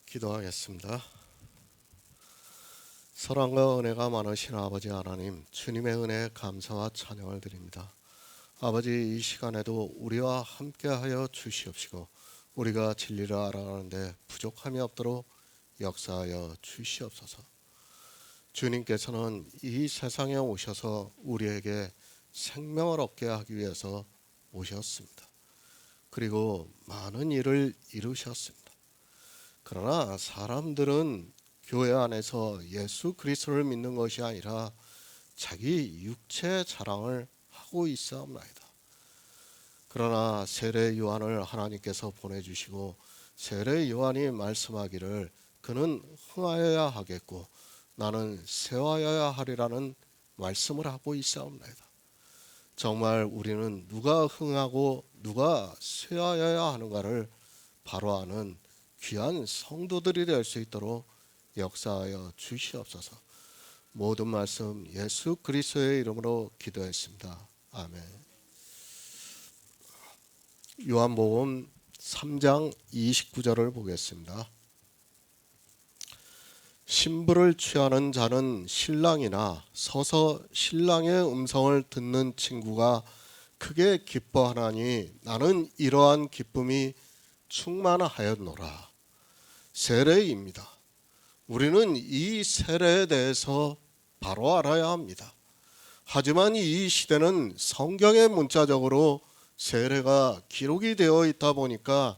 기도하겠습니다. 사랑과 은혜가 많으신 아버지 하나님, 주님의 은혜에 감사와 찬양을 드립니다. 아버지, 이 시간에도 우리와 함께하여 주시옵시고 우리가 진리를 알아가는데 부족함이 없도록 역사하여 주시옵소서. 주님께서는 이 세상에 오셔서 우리에게 생명을 얻게 하기 위해서 오셨습니다. 그리고 많은 일을 이루셨습니다. 그러나 사람들은 교회 안에서 예수 그리스도를 믿는 것이 아니라 자기 육체 자랑을 하고 있사옵나이다. 그러나 세례 요한을 하나님께서 보내주시고 세례 요한이 말씀하기를 그는 흥하여야 하겠고 나는 쇠하여야 하리라는 말씀을 하고 있사옵나이다. 정말 우리는 누가 흥하고 누가 쇠하여야 하는가를 바로 아는 귀한 성도들이 될 수 있도록 역사하여 주시옵소서. 모든 말씀 예수 그리스도의 이름으로 기도했습니다. 아멘. 요한복음 3장 29절을 보겠습니다. 신부를 취하는 자는 신랑이나 서서 신랑의 음성을 듣는 친구가 크게 기뻐하나니 나는 이러한 기쁨이 충만하였노라. 세례입니다. 우리는 이 세례에 대해서 바로 알아야 합니다. 하지만 이 시대는 성경에 문자적으로 세례가 기록이 되어 있다 보니까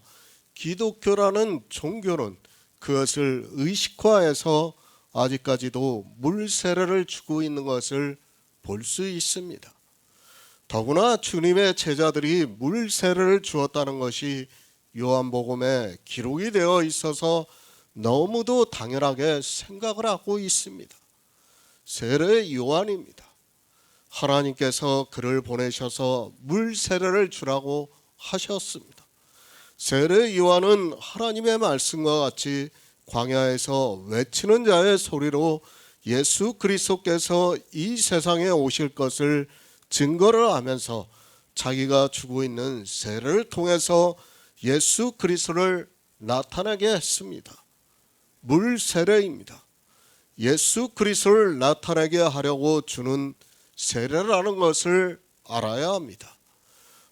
기독교라는 종교는 그것을 의식화해서 아직까지도 물 세례를 주고 있는 것을 볼 수 있습니다. 더구나 주님의 제자들이 물 세례를 주었다는 것이 요한복음에 기록이 되어 있어서 너무도 당연하게 생각을 하고 있습니다. 세례 요한입니다. 하나님께서 그를 보내셔서 물 세례를 주라고 하셨습니다. 세례 요한은 하나님의 말씀과 같이 광야에서 외치는 자의 소리로 예수 그리스도께서 이 세상에 오실 것을 증거를 하면서 자기가 주고 있는 세례를 통해서 예수 그리스도를 나타나게 했습니다. 물 세례입니다. 예수 그리스도를 나타나게 하려고 주는 세례라는 것을 알아야 합니다.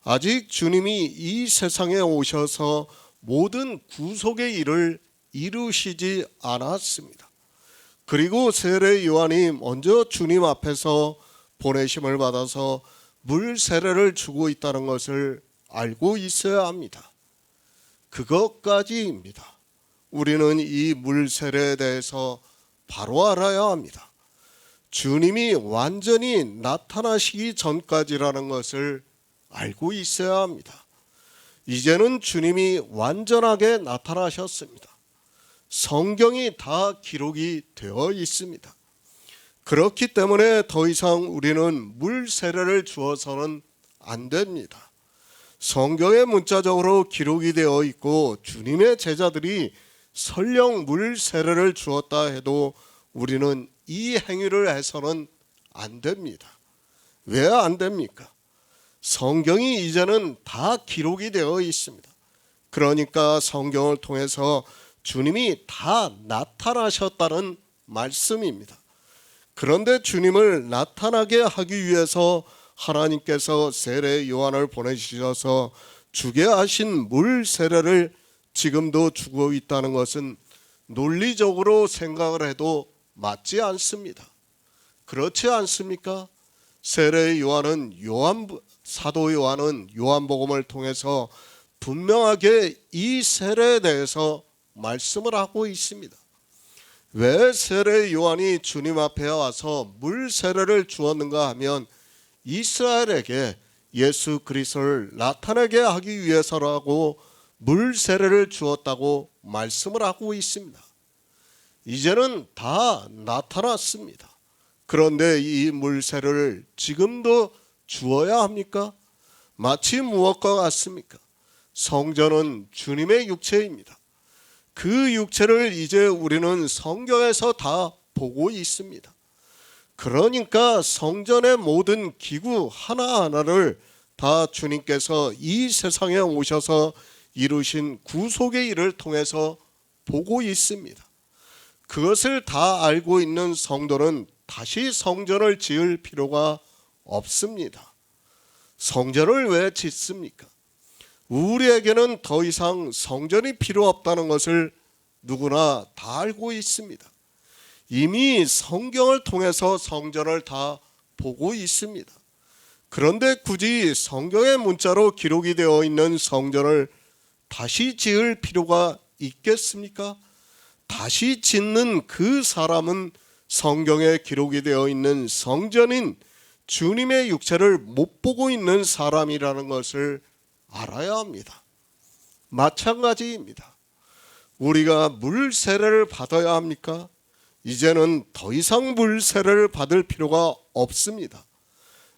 아직 주님이 이 세상에 오셔서 모든 구속의 일을 이루시지 않았습니다. 그리고 세례 요한이 먼저 주님 앞에서 보내심을 받아서 물 세례를 주고 있다는 것을 알고 있어야 합니다. 그것까지입니다. 우리는 이 물 세례에 대해서 바로 알아야 합니다. 주님이 완전히 나타나시기 전까지라는 것을 알고 있어야 합니다. 이제는 주님이 완전하게 나타나셨습니다. 성경이 다 기록이 되어 있습니다. 그렇기 때문에 더 이상 우리는 물 세례를 주어서는 안 됩니다. 성경에 문자적으로 기록이 되어 있고 주님의 제자들이 설령 물 세례를 주었다 해도 우리는 이 행위를 해서는 안 됩니다. 왜 안 됩니까? 성경이 이제는 다 기록이 되어 있습니다. 그러니까 성경을 통해서 주님이 다 나타나셨다는 말씀입니다. 그런데 주님을 나타나게 하기 위해서 하나님께서 세례 요한을 보내주셔서 주게 하신 물 세례를 지금도 주고 있다는 것은 논리적으로 생각을 해도 맞지 않습니다. 그렇지 않습니까? 세례 요한은 사도 요한은 요한복음을 통해서 분명하게 이 세례에 대해서 말씀을 하고 있습니다. 왜 세례 요한이 주님 앞에 와서 물 세례를 주었는가 하면 이스라엘에게 예수 그리스도를 나타내게 하기 위해서라고 물 세례를 주었다고 말씀을 하고 있습니다. 이제는 다 나타났습니다. 그런데 이 물 세례를 지금도 주어야 합니까? 마치 무엇과 같습니까? 성전은 주님의 육체입니다. 그 육체를 이제 우리는 성경에서 다 보고 있습니다. 그러니까 성전의 모든 기구 하나하나를 다 주님께서 이 세상에 오셔서 이루신 구속의 일을 통해서 보고 있습니다. 그것을 다 알고 있는 성도는 다시 성전을 지을 필요가 없습니다. 성전을 왜 짓습니까? 우리에게는 더 이상 성전이 필요 없다는 것을 누구나 다 알고 있습니다. 이미 성경을 통해서 성전을 다 보고 있습니다. 그런데 굳이 성경의 문자로 기록이 되어 있는 성전을 다시 지을 필요가 있겠습니까? 다시 짓는 그 사람은 성경에 기록이 되어 있는 성전인 주님의 육체를 못 보고 있는 사람이라는 것을 알아야 합니다. 마찬가지입니다. 우리가 물 세례를 받아야 합니까? 이제는 더 이상 물 세례를 받을 필요가 없습니다.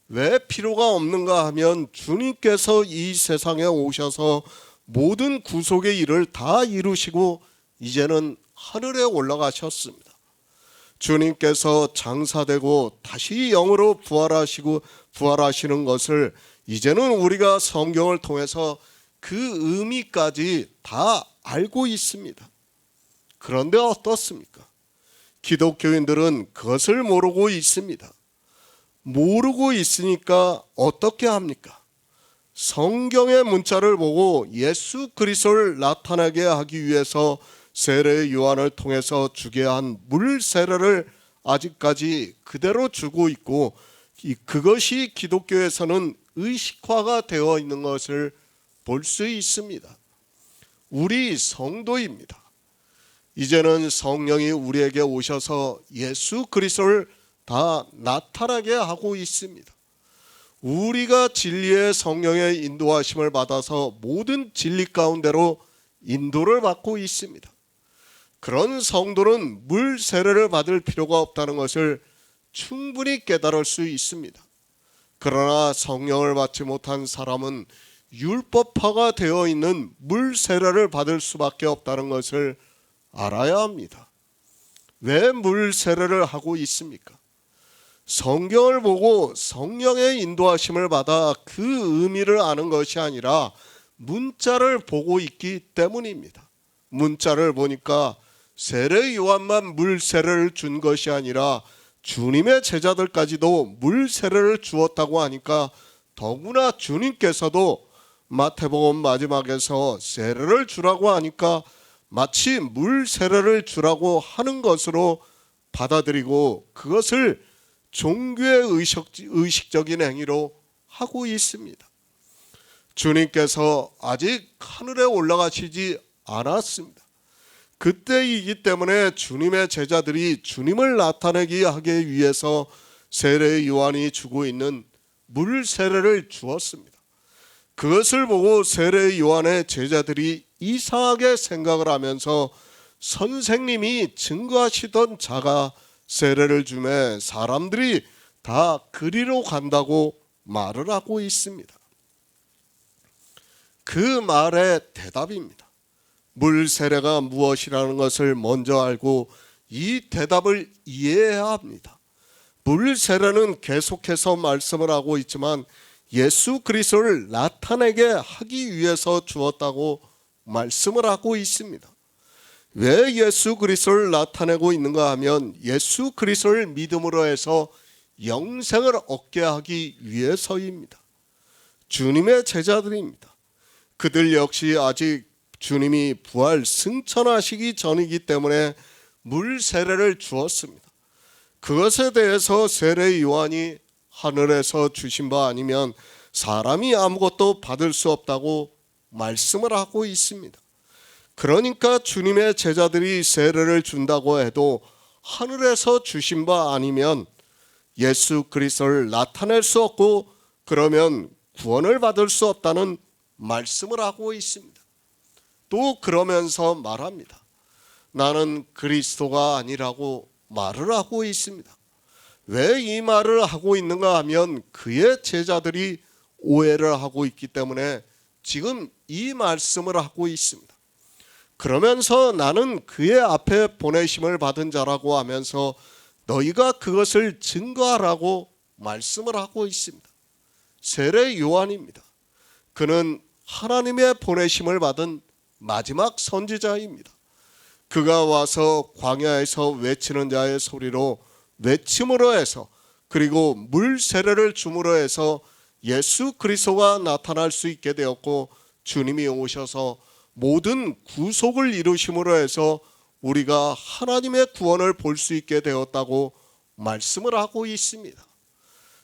왜 필요가 없는가 하면 주님께서 이 세상에 오셔서 모든 구속의 일을 다 이루시고 이제는 하늘에 올라가셨습니다. 주님께서 장사되고 다시 영으로 부활하시는 것을 이제는 우리가 성경을 통해서 그 의미까지 다 알고 있습니다. 그런데 어떻습니까? 기독교인들은 그것을 모르고 있습니다. 모르고 있으니까 어떻게 합니까? 성경의 문자를 보고 예수 그리스도를 나타나게 하기 위해서 세례 요한을 통해서 주게 한 물 세례를 아직까지 그대로 주고 있고, 그것이 기독교에서는 의식화가 되어 있는 것을 볼 수 있습니다. 우리 성도입니다. 이제는 성령이 우리에게 오셔서 예수 그리스도를 다 나타나게 하고 있습니다. 우리가 진리의 성령의 인도하심을 받아서 모든 진리 가운데로 인도를 받고 있습니다. 그런 성도는 물 세례를 받을 필요가 없다는 것을 충분히 깨달을 수 있습니다. 그러나 성령을 받지 못한 사람은 율법화가 되어 있는 물 세례를 받을 수밖에 없다는 것을 알아야 합니다. 왜 물 세례를 하고 있습니까? 성경을 보고 성령의 인도하심을 받아 그 의미를 아는 것이 아니라 문자를 보고 있기 때문입니다. 문자를 보니까 세례 요한만 물 세례를 준 것이 아니라 주님의 제자들까지도 물 세례를 주었다고 하니까 더구나 주님께서도 마태복음 마지막에서 세례를 주라고 하니까 마치 물 세례를 주라고 하는 것으로 받아들이고 그것을 종교의 의식적인 행위로 하고 있습니다. 주님께서 아직 하늘에 올라가시지 않았습니다. 그때이기 때문에 주님의 제자들이 주님을 나타내게 하기 위해서 세례 요한이 주고 있는 물 세례를 주었습니다. 그것을 보고 세례 요한의 제자들이 이상하게 생각을 하면서 선생님이 증거하시던 자가 세례를 주매 사람들이 다 그리로 간다고 말을 하고 있습니다. 그 말의 대답입니다. 물 세례가 무엇이라는 것을 먼저 알고 이 대답을 이해해야 합니다. 물 세례는 계속해서 말씀을 하고 있지만 예수 그리스도를 나타내게 하기 위해서 주었다고 말씀을 하고 있습니다. 왜 예수 그리스도를 나타내고 있는가 하면 예수 그리스도를 믿음으로 해서 영생을 얻게 하기 위해서입니다. 주님의 제자들입니다. 그들 역시 아직 주님이 부활 승천하시기 전이기 때문에 물 세례를 주었습니다. 그것에 대해서 세례 요한이 하늘에서 주신 바 아니면 사람이 아무것도 받을 수 없다고 말씀을 하고 있습니다. 그러니까 주님의 제자들이 세례를 준다고 해도 하늘에서 주신 바 아니면 예수 그리스도를 나타낼 수 없고 그러면 구원을 받을 수 없다는 말씀을 하고 있습니다. 또 그러면서 말합니다. 나는 그리스도가 아니라고 말을 하고 있습니다. 왜 이 말을 하고 있는가 하면 그의 제자들이 오해를 하고 있기 때문에 지금 이 말씀을 하고 있습니다. 그러면서 나는 그의 앞에 보내심을 받은 자라고 하면서 너희가 그것을 증거하라고 말씀을 하고 있습니다. 세례 요한입니다. 그는 하나님의 보내심을 받은 마지막 선지자입니다. 그가 와서 광야에서 외치는 자의 소리로 외침으로 해서, 그리고 물 세례를 줌으로 해서 예수 그리스도가 나타날 수 있게 되었고, 주님이 오셔서 모든 구속을 이루심으로 해서 우리가 하나님의 구원을 볼 수 있게 되었다고 말씀을 하고 있습니다.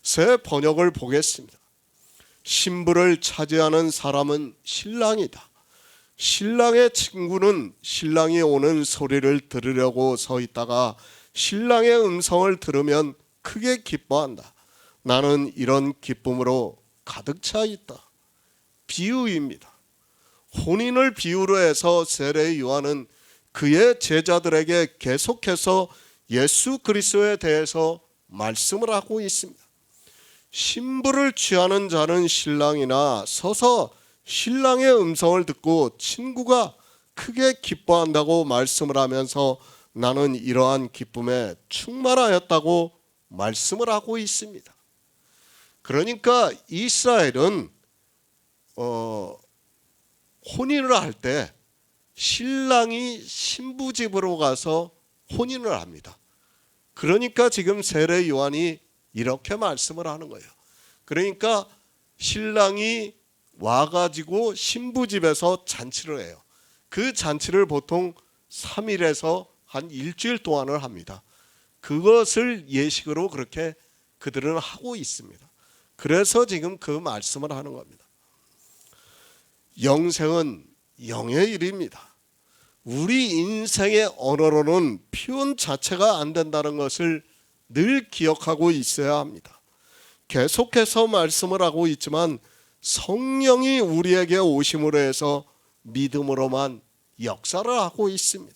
새 번역을 보겠습니다. 신부를 차지하는 사람은 신랑이다. 신랑의 친구는 신랑이 오는 소리를 들으려고 서 있다가 신랑의 음성을 들으면 크게 기뻐한다. 나는 이런 기쁨으로 가득 차 있다. 비유입니다. 혼인을 비유로 해서 세례 요한은 그의 제자들에게 계속해서 예수 그리스도에 대해서 말씀을 하고 있습니다. 신부를 취하는 자는 신랑이나 서서 신랑의 음성을 듣고 친구가 크게 기뻐한다고 말씀을 하면서 나는 이러한 기쁨에 충만하였다고 말씀을 하고 있습니다. 그러니까 이스라엘은 혼인을 할 때 신랑이 신부 집으로 가서 혼인을 합니다. 그러니까 지금 세례 요한이 이렇게 말씀을 하는 거예요. 그러니까 신랑이 와가지고 신부 집에서 잔치를 해요. 그 잔치를 보통 3일에서 한 일주일 동안을 합니다. 그것을 예식으로 그렇게 그들은 하고 있습니다. 그래서 지금 그 말씀을 하는 겁니다. 영생은 영의 일입니다. 우리 인생의 언어로는 표현 자체가 안 된다는 것을 늘 기억하고 있어야 합니다. 계속해서 말씀을 하고 있지만 성령이 우리에게 오심으로 해서 믿음으로만 역사를 하고 있습니다.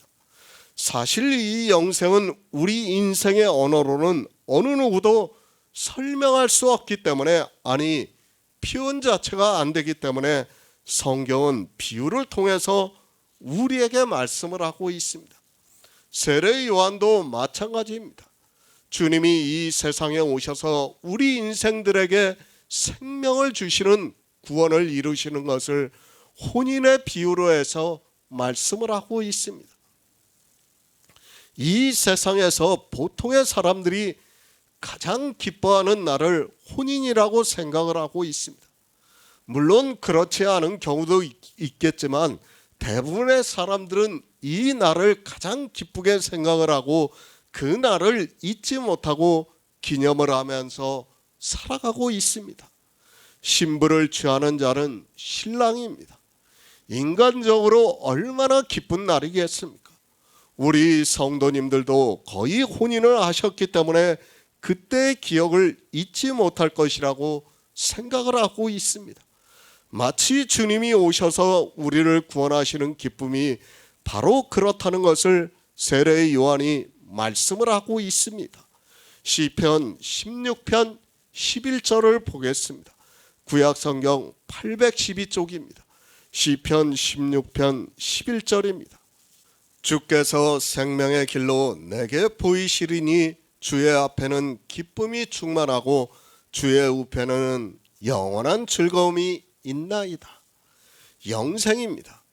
사실 이 영생은 우리 인생의 언어로는 어느 누구도 설명할 수 없기 때문에, 아니 표현 자체가 안 되기 때문에 성경은 비유를 통해서 우리에게 말씀을 하고 있습니다. 세례 요한도 마찬가지입니다. 주님이 이 세상에 오셔서 우리 인생들에게 생명을 주시는 구원을 이루시는 것을 혼인의 비유로 해서 말씀을 하고 있습니다. 이 세상에서 보통의 사람들이 가장 기뻐하는 날을 혼인이라고 생각을 하고 있습니다. 물론 그렇지 않은 경우도 있겠지만 대부분의 사람들은 이 날을 가장 기쁘게 생각을 하고 그 날을 잊지 못하고 기념을 하면서 살아가고 있습니다. 신부를 취하는 자는 신랑입니다. 인간적으로 얼마나 기쁜 날이겠습니까? 우리 성도님들도 거의 혼인을 하셨기 때문에 그때의 기억을 잊지 못할 것이라고 생각을 하고 있습니다. 마치 주님이 오셔서 우리를 구원하시는 기쁨이 바로 그렇다는 것을 세례 요한이 말씀을 하고 있습니다. 시편 16편 11절을 보겠습니다. 구약성경 812쪽입니다. 시편 16편 11절입니다. 주께서 생명의 길로 내게 보이시리니 주의 앞에는 기쁨이 충만하고 주의 우편에는 영원한 즐거움이 있나이다. 영생입니다.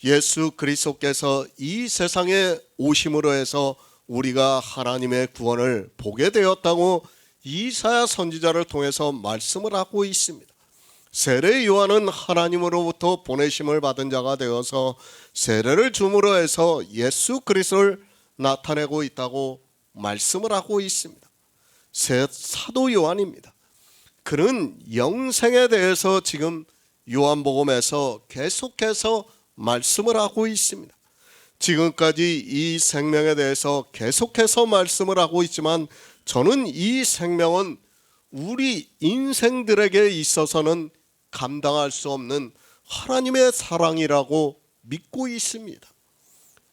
예수 그리스도께서 이 세상에 오심으로 해서 우리가 하나님의 구원을 보게 되었다고 이사야 선지자를 통해서 말씀을 하고 있습니다. 세례 요한은 하나님으로부터 보내심을 받은 자가 되어서 세례를 줌으로 해서 예수 그리스도를 나타내고 있다고 말씀을 하고 있습니다. 사도 요한입니다. 그는 영생에 대해서 지금 요한복음에서 계속해서 말씀을 하고 있습니다. 지금까지 이 생명에 대해서 계속해서 말씀을 하고 있지만 저는 이 생명은 우리 인생들에게 있어서는 감당할 수 없는 하나님의 사랑이라고 믿고 있습니다.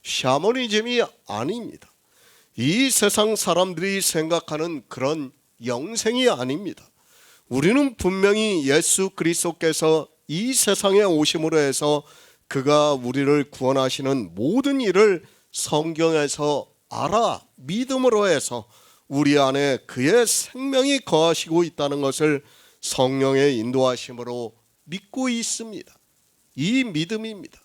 샤머니즘이 아닙니다. 이 세상 사람들이 생각하는 그런 영생이 아닙니다. 우리는 분명히 예수 그리스도께서 이 세상에 오심으로 해서 그가 우리를 구원하시는 모든 일을 성경에서 알아 믿음으로 해서 우리 안에 그의 생명이 거하시고 있다는 것을 성령의 인도하심으로 믿고 있습니다. 이 믿음입니다.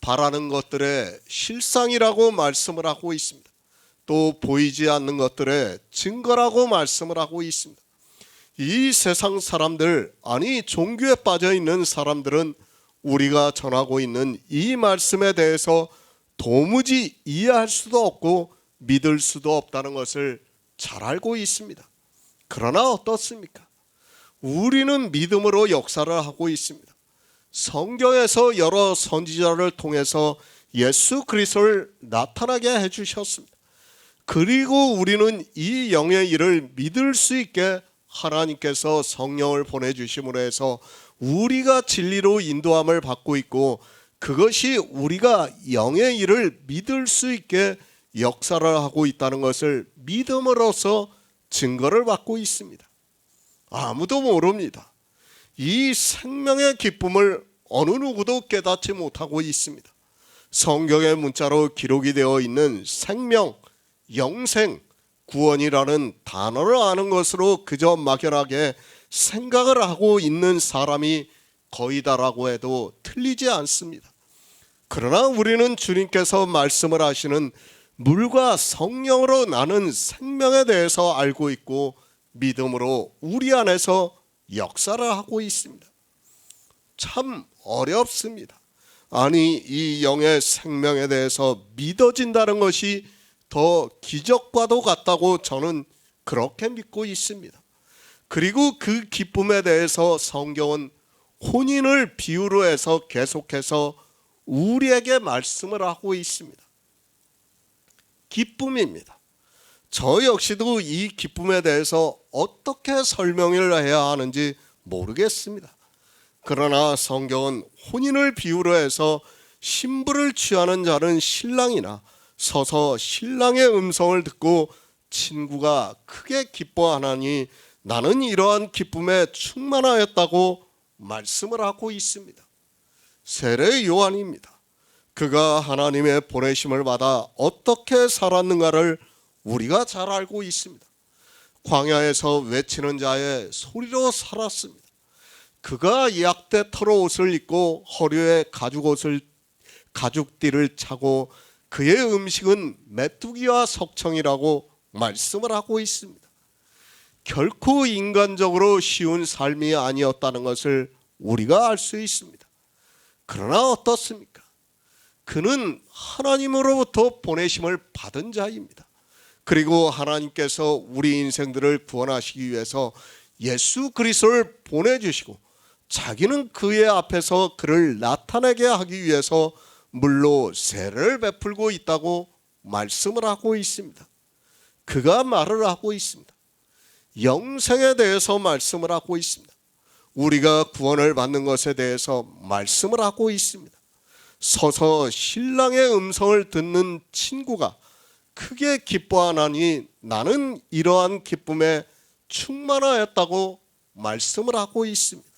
바라는 것들의 실상이라고 말씀을 하고 있습니다. 또 보이지 않는 것들의 증거라고 말씀을 하고 있습니다. 이 세상 사람들, 아니 종교에 빠져 있는 사람들은 우리가 전하고 있는 이 말씀에 대해서 도무지 이해할 수도 없고 믿을 수도 없다는 것을 잘 알고 있습니다. 그러나 어떻습니까? 우리는 믿음으로 역사를 하고 있습니다. 성경에서 여러 선지자를 통해서 예수 그리스도를 나타나게 해주셨습니다. 그리고 우리는 이 영의 일을 믿을 수 있게 하나님께서 성령을 보내주심으로 해서 우리가 진리로 인도함을 받고 있고, 그것이 우리가 영의 일을 믿을 수 있게 역사를 하고 있다는 것을 믿음으로써 증거를 받고 있습니다. 아무도 모릅니다. 이 생명의 기쁨을 어느 누구도 깨닫지 못하고 있습니다. 성경의 문자로 기록이 되어 있는 생명, 영생, 구원이라는 단어를 아는 것으로 그저 막연하게 생각을 하고 있는 사람이 거의다라고 해도 틀리지 않습니다. 그러나 우리는 주님께서 말씀을 하시는 물과 성령으로 나는 생명에 대해서 알고 있고 믿음으로 우리 안에서 역사를 하고 있습니다. 참 어렵습니다. 아니 이 영의 생명에 대해서 믿어진다는 것이 더 기적과도 같다고 저는 그렇게 믿고 있습니다. 그리고 그 기쁨에 대해서 성경은 혼인을 비유로 해서 계속해서 우리에게 말씀을 하고 있습니다. 기쁨입니다. 저 역시도 이 기쁨에 대해서 어떻게 설명을 해야 하는지 모르겠습니다. 그러나 성경은 혼인을 비유로 해서 신부를 취하는 자는 신랑이나 서서 신랑의 음성을 듣고 친구가 크게 기뻐하나니 나는 이러한 기쁨에 충만하였다고 말씀을 하고 있습니다. 세례 요한입니다. 그가 하나님의 보내심을 받아 어떻게 살았는가를 우리가 잘 알고 있습니다. 광야에서 외치는 자의 소리로 살았습니다. 그가 약대 털어 옷을 입고 허리에 가죽띠를 차고 그의 음식은 메뚜기와 석청이라고 말씀을 하고 있습니다. 결코 인간적으로 쉬운 삶이 아니었다는 것을 우리가 알 수 있습니다. 그러나 어떻습니까? 그는 하나님으로부터 보내심을 받은 자입니다. 그리고 하나님께서 우리 인생들을 구원하시기 위해서 예수 그리스도를 보내주시고 자기는 그의 앞에서 그를 나타내게 하기 위해서 물로 세례를 베풀고 있다고 말씀을 하고 있습니다. 그가 말을 하고 있습니다. 영생에 대해서 말씀을 하고 있습니다. 우리가 구원을 받는 것에 대해서 말씀을 하고 있습니다. 서서 신랑의 음성을 듣는 친구가 크게 기뻐하나니 나는 이러한 기쁨에 충만하였다고 말씀을 하고 있습니다.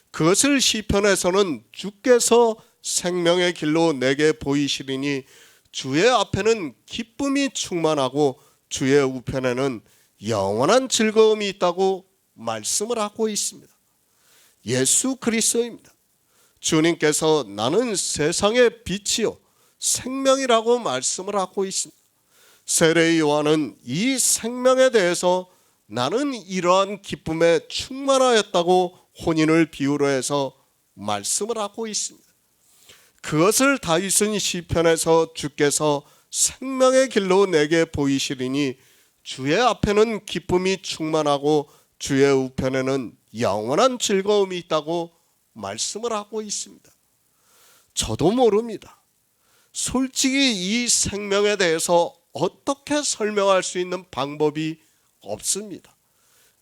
그것을 시편에서는 주께서 생명의 길로 내게 보이시리니 주의 앞에는 기쁨이 충만하고 주의 우편에는 영원한 즐거움이 있다고 말씀을 하고 있습니다. 예수 그리스도입니다. 주님께서 나는 세상의 빛이요 생명이라고 말씀을 하고 있습니다. 세례 요한은 이 생명에 대해서 나는 이러한 기쁨에 충만하였다고 혼인을 비유로 해서 말씀을 하고 있습니다. 그것을 다윗은 시편에서 주께서 생명의 길로 내게 보이시리니 주의 앞에는 기쁨이 충만하고 주의 우편에는 영원한 즐거움이 있다고 말씀을 하고 있습니다. 저도 모릅니다. 솔직히 이 생명에 대해서 어떻게 설명할 수 있는 방법이 없습니다.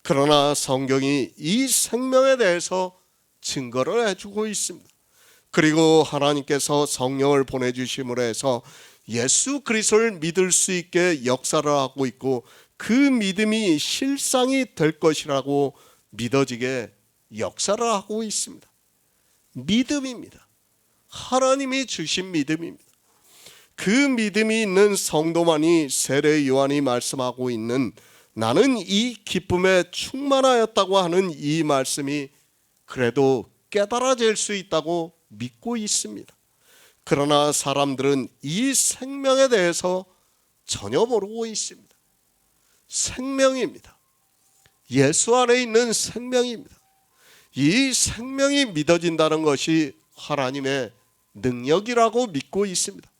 그러나 성경이 이 생명에 대해서 증거를 해주고 있습니다. 그리고 하나님께서 성령을 보내주심으로 해서 예수 그리스도를 믿을 수 있게 역사를 하고 있고 그 믿음이 실상이 될 것이라고 믿어지게 역사를 하고 있습니다. 믿음입니다. 하나님이 주신 믿음입니다. 그 믿음이 있는 성도만이 세례 요한이 말씀하고 있는 나는 이 기쁨에 충만하였다고 하는 이 말씀이 그래도 깨달아질 수 있다고 믿고 있습니다. 그러나 사람들은 이 생명에 대해서 전혀 모르고 있습니다. 생명입니다. 예수 안에 있는 생명입니다. 이 생명이 믿어진다는 것이 하나님의 능력이라고 믿고 있습니다.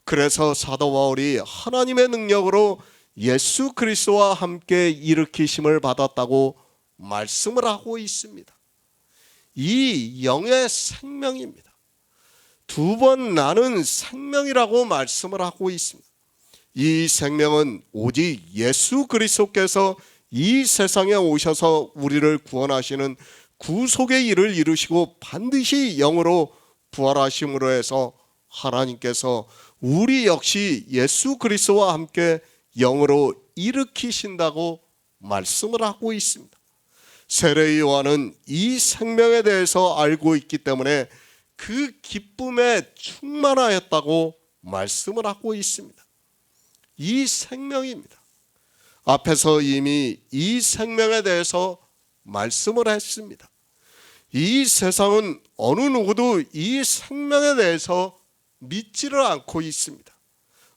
그래서 사도 바울이 하나님의 능력으로 예수 그리스도와 함께 일으키심을 받았다고 말씀을 하고 있습니다. 이 영의 생명입니다. 두 번 나는 생명이라고 말씀을 하고 있습니다. 이 생명은 오직 예수 그리스도께서 이 세상에 오셔서 우리를 구원하시는 구속의 일을 이루시고 반드시 영으로 부활하심으로 해서 하나님께서 우리 역시 예수 그리스도와 함께 영으로 일으키신다고 말씀을 하고 있습니다. 세례 요한은 이 생명에 대해서 알고 있기 때문에 그 기쁨에 충만하였다고 말씀을 하고 있습니다. 이 생명입니다. 앞에서 이미 이 생명에 대해서 말씀을 했습니다. 이 세상은 어느 누구도 이 생명에 대해서 믿지를 않고 있습니다.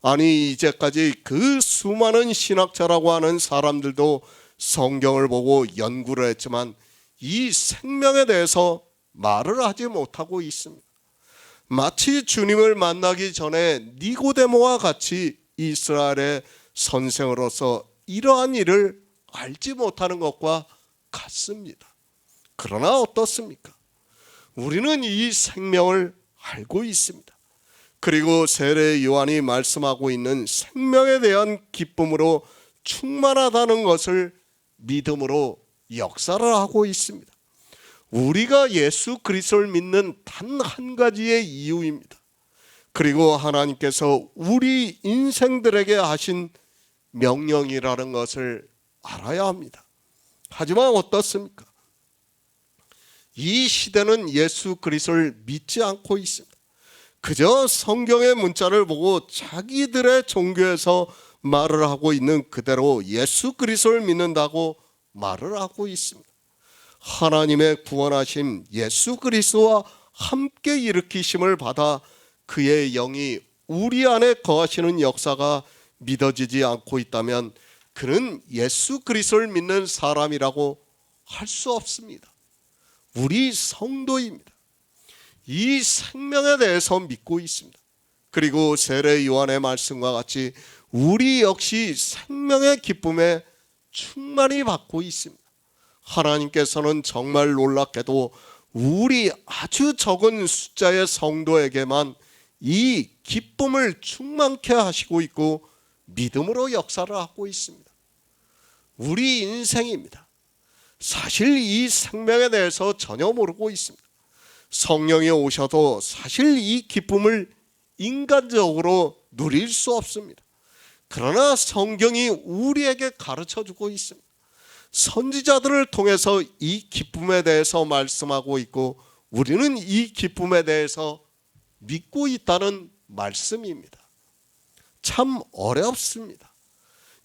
아니, 이제까지 그 수많은 신학자라고 하는 사람들도 성경을 보고 연구를 했지만 이 생명에 대해서 말을 하지 못하고 있습니다. 마치 주님을 만나기 전에 니고데모와 같이 이스라엘의 선생으로서 이러한 일을 알지 못하는 것과 같습니다. 그러나 어떻습니까? 우리는 이 생명을 알고 있습니다. 그리고 세례 요한이 말씀하고 있는 생명에 대한 기쁨으로 충만하다는 것을 믿음으로 역사를 하고 있습니다. 우리가 예수 그리스도를 믿는 단 한 가지의 이유입니다. 그리고 하나님께서 우리 인생들에게 하신 명령이라는 것을 알아야 합니다. 하지만 어떻습니까? 이 시대는 예수 그리스도를 믿지 않고 있습니다. 그저 성경의 문자를 보고 자기들의 종교에서 말을 하고 있는 그대로 예수 그리스도를 믿는다고 말을 하고 있습니다. 하나님의 구원하신 예수 그리스도와 함께 일으키심을 받아 그의 영이 우리 안에 거하시는 역사가 믿어지지 않고 있다면 그는 예수 그리스도를 믿는 사람이라고 할 수 없습니다. 우리 성도입니다. 이 생명에 대해서 믿고 있습니다. 그리고 세례 요한의 말씀과 같이 우리 역시 생명의 기쁨에 충만히 받고 있습니다. 하나님께서는 정말 놀랍게도 우리 아주 적은 숫자의 성도에게만 이 기쁨을 충만케 하시고 있고 믿음으로 역사를 하고 있습니다. 우리 인생입니다. 사실 이 생명에 대해서 전혀 모르고 있습니다. 성령이 오셔도 사실 이 기쁨을 인간적으로 누릴 수 없습니다. 그러나 성경이 우리에게 가르쳐주고 있습니다. 선지자들을 통해서 이 기쁨에 대해서 말씀하고 있고 우리는 이 기쁨에 대해서 믿고 있다는 말씀입니다. 참 어렵습니다.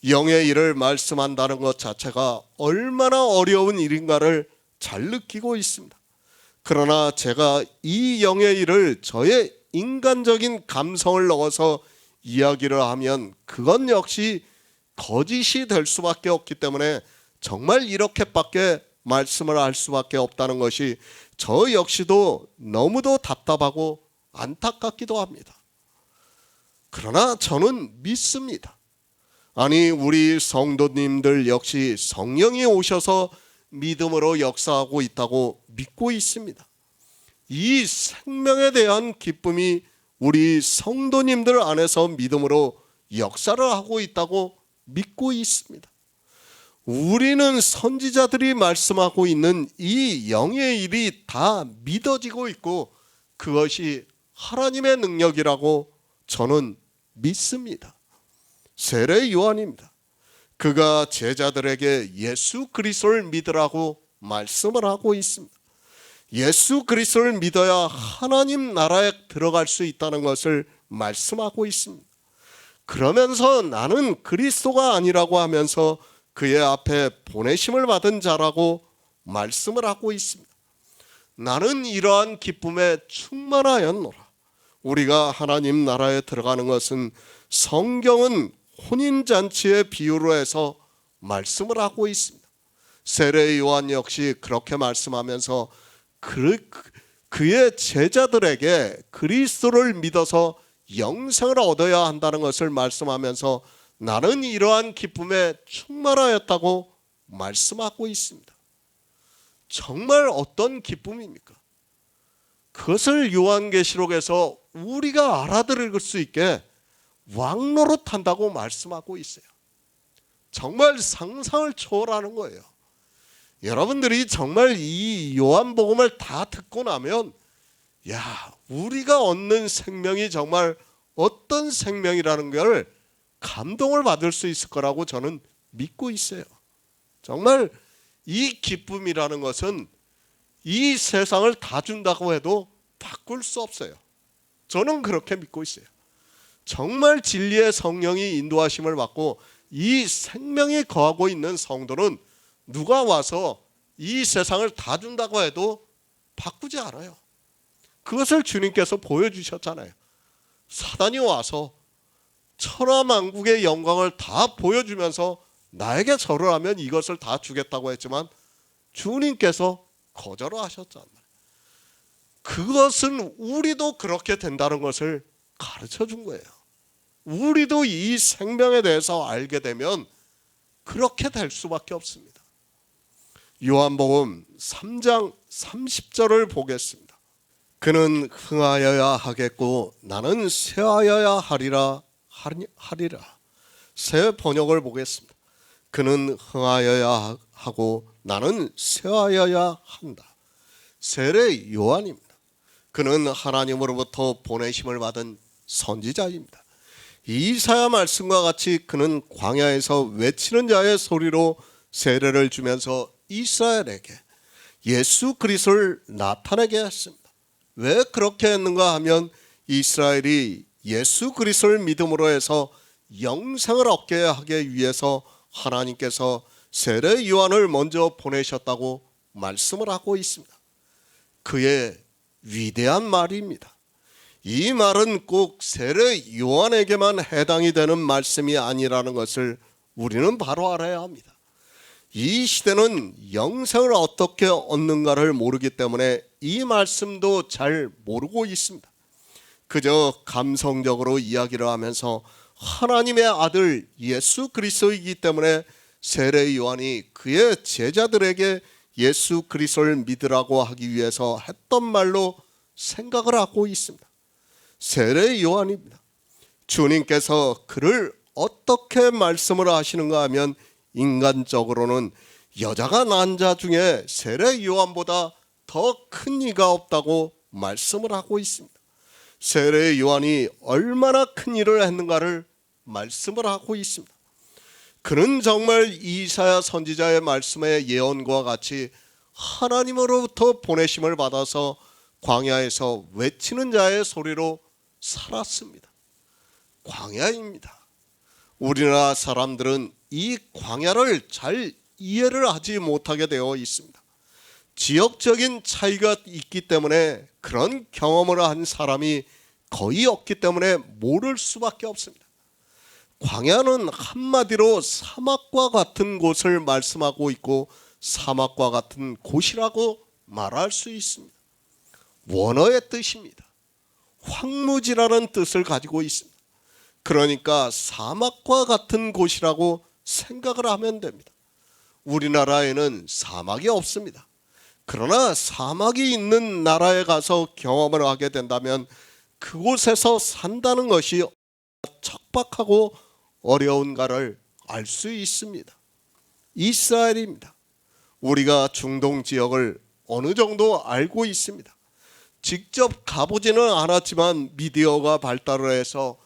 영의 일을 말씀한다는 것 자체가 얼마나 어려운 일인가를 잘 느끼고 있습니다. 그러나 제가 이 영의 일을 저의 인간적인 감성을 넣어서 이야기를 하면 그건 역시 거짓이 될 수밖에 없기 때문에 정말 이렇게밖에 말씀을 할 수밖에 없다는 것이 저 역시도 너무도 답답하고 안타깝기도 합니다. 그러나 저는 믿습니다. 아니, 우리 성도님들 역시 성령이 오셔서 믿음으로 역사하고 있다고 믿고 있습니다. 이 생명에 대한 기쁨이 우리 성도님들 안에서 믿음으로 역사를 하고 있다고 믿고 있습니다. 우리는 선지자들이 말씀하고 있는 이 영의 일이 다 믿어지고 있고 그것이 하나님의 능력이라고 저는 믿습니다. 세례 요한입니다. 그가 제자들에게 예수 그리스도를 믿으라고 말씀을 하고 있습니다. 예수 그리스도를 믿어야 하나님 나라에 들어갈 수 있다는 것을 말씀하고 있습니다. 그러면서 나는 그리스도가 아니라고 하면서 그의 앞에 보내심을 받은 자라고 말씀을 하고 있습니다. 나는 이러한 기쁨에 충만하였노라. 우리가 하나님 나라에 들어가는 것은 성경은 혼인잔치의 비유로 해서 말씀을 하고 있습니다. 세례 요한 역시 그렇게 말씀하면서 그의 제자들에게 그리스도를 믿어서 영생을 얻어야 한다는 것을 말씀하면서 나는 이러한 기쁨에 충만하였다고 말씀하고 있습니다. 정말 어떤 기쁨입니까? 그것을 요한계시록에서 우리가 알아들을 수 있게 왕노릇한다고 말씀하고 있어요. 정말 상상을 초월하는 거예요. 여러분들이 정말 이 요한복음을 다 듣고 나면 우리가 얻는 생명이 정말 어떤 생명이라는 걸 감동을 받을 수 있을 거라고 저는 믿고 있어요. 정말 이 기쁨이라는 것은 이 세상을 다 준다고 해도 바꿀 수 없어요. 저는 그렇게 믿고 있어요. 정말 진리의 성령이 인도하심을 받고 이 생명이 거하고 있는 성도는 누가 와서 이 세상을 다 준다고 해도 바꾸지 않아요. 그것을 주님께서 보여주셨잖아요. 사단이 와서 천하만국의 영광을 다 보여주면서 나에게 절을 하면 이것을 다 주겠다고 했지만 주님께서 거절을 하셨잖아요. 그것은 우리도 그렇게 된다는 것을 가르쳐 준 거예요. 우리도 이 생명에 대해서 알게 되면 그렇게 될 수밖에 없습니다. 요한복음 3장 30절을 보겠습니다. 그는 흥하여야 하겠고 나는 쇠하여야 하리라. 새 번역을 보겠습니다. 그는 흥하여야 하고 나는 쇠하여야 한다. 세례 요한입니다. 그는 하나님으로부터 보내심을 받은 선지자입니다. 이사야 말씀과 같이 그는 광야에서 외치는 자의 소리로 세례를 주면서 이스라엘에게 예수 그리스도를 나타내게 했습니다. 왜 그렇게 했는가 하면 이스라엘이 예수 그리스도를 믿음으로 해서 영생을 얻게 하기 위해서 하나님께서 세례 요한을 먼저 보내셨다고 말씀을 하고 있습니다. 그의 위대한 말입니다. 이 말은 꼭 세례 요한에게만 해당이 되는 말씀이 아니라는 것을 우리는 바로 알아야 합니다. 이 시대는 영생을 어떻게 얻는가를 모르기 때문에 이 말씀도 잘 모르고 있습니다. 그저 감성적으로 이야기를 하면서 하나님의 아들 예수 그리스도이기 때문에 세례 요한이 그의 제자들에게 예수 그리스도를 믿으라고 하기 위해서 했던 말로 생각을 하고 있습니다. 세례 요한입니다. 주님께서 그를 어떻게 말씀을 하시는가 하면 인간적으로는 여자가 난 자 중에 세례 요한보다 더 큰 이가 없다고 말씀을 하고 있습니다. 세례 요한이 얼마나 큰 일을 했는가를 말씀을 하고 있습니다. 그는 정말 이사야 선지자의 말씀의 예언과 같이 하나님으로부터 보내심을 받아서 광야에서 외치는 자의 소리로 살았습니다. 광야입니다. 우리나라 사람들은 이 광야를 잘 이해를 하지 못하게 되어 있습니다. 지역적인 차이가 있기 때문에 그런 경험을 한 사람이 거의 없기 때문에 모를 수밖에 없습니다. 광야는 한마디로 사막과 같은 곳을 말씀하고 있고 사막과 같은 곳이라고 말할 수 있습니다. 원어의 뜻입니다. 황무지라는 뜻을 가지고 있습니다. 그러니까 사막과 같은 곳이라고 생각을 하면 됩니다. 우리나라에는 사막이 없습니다. 그러나 사막이 있는 나라에 가서 경험을 하게 된다면 그곳에서 산다는 것이 척박하고 어려운가를 알 수 있습니다. 이스라엘입니다. 우리가 중동 지역을 어느 정도 알고 있습니다. 직접 가보지는 않았지만 미디어가 발달을 해서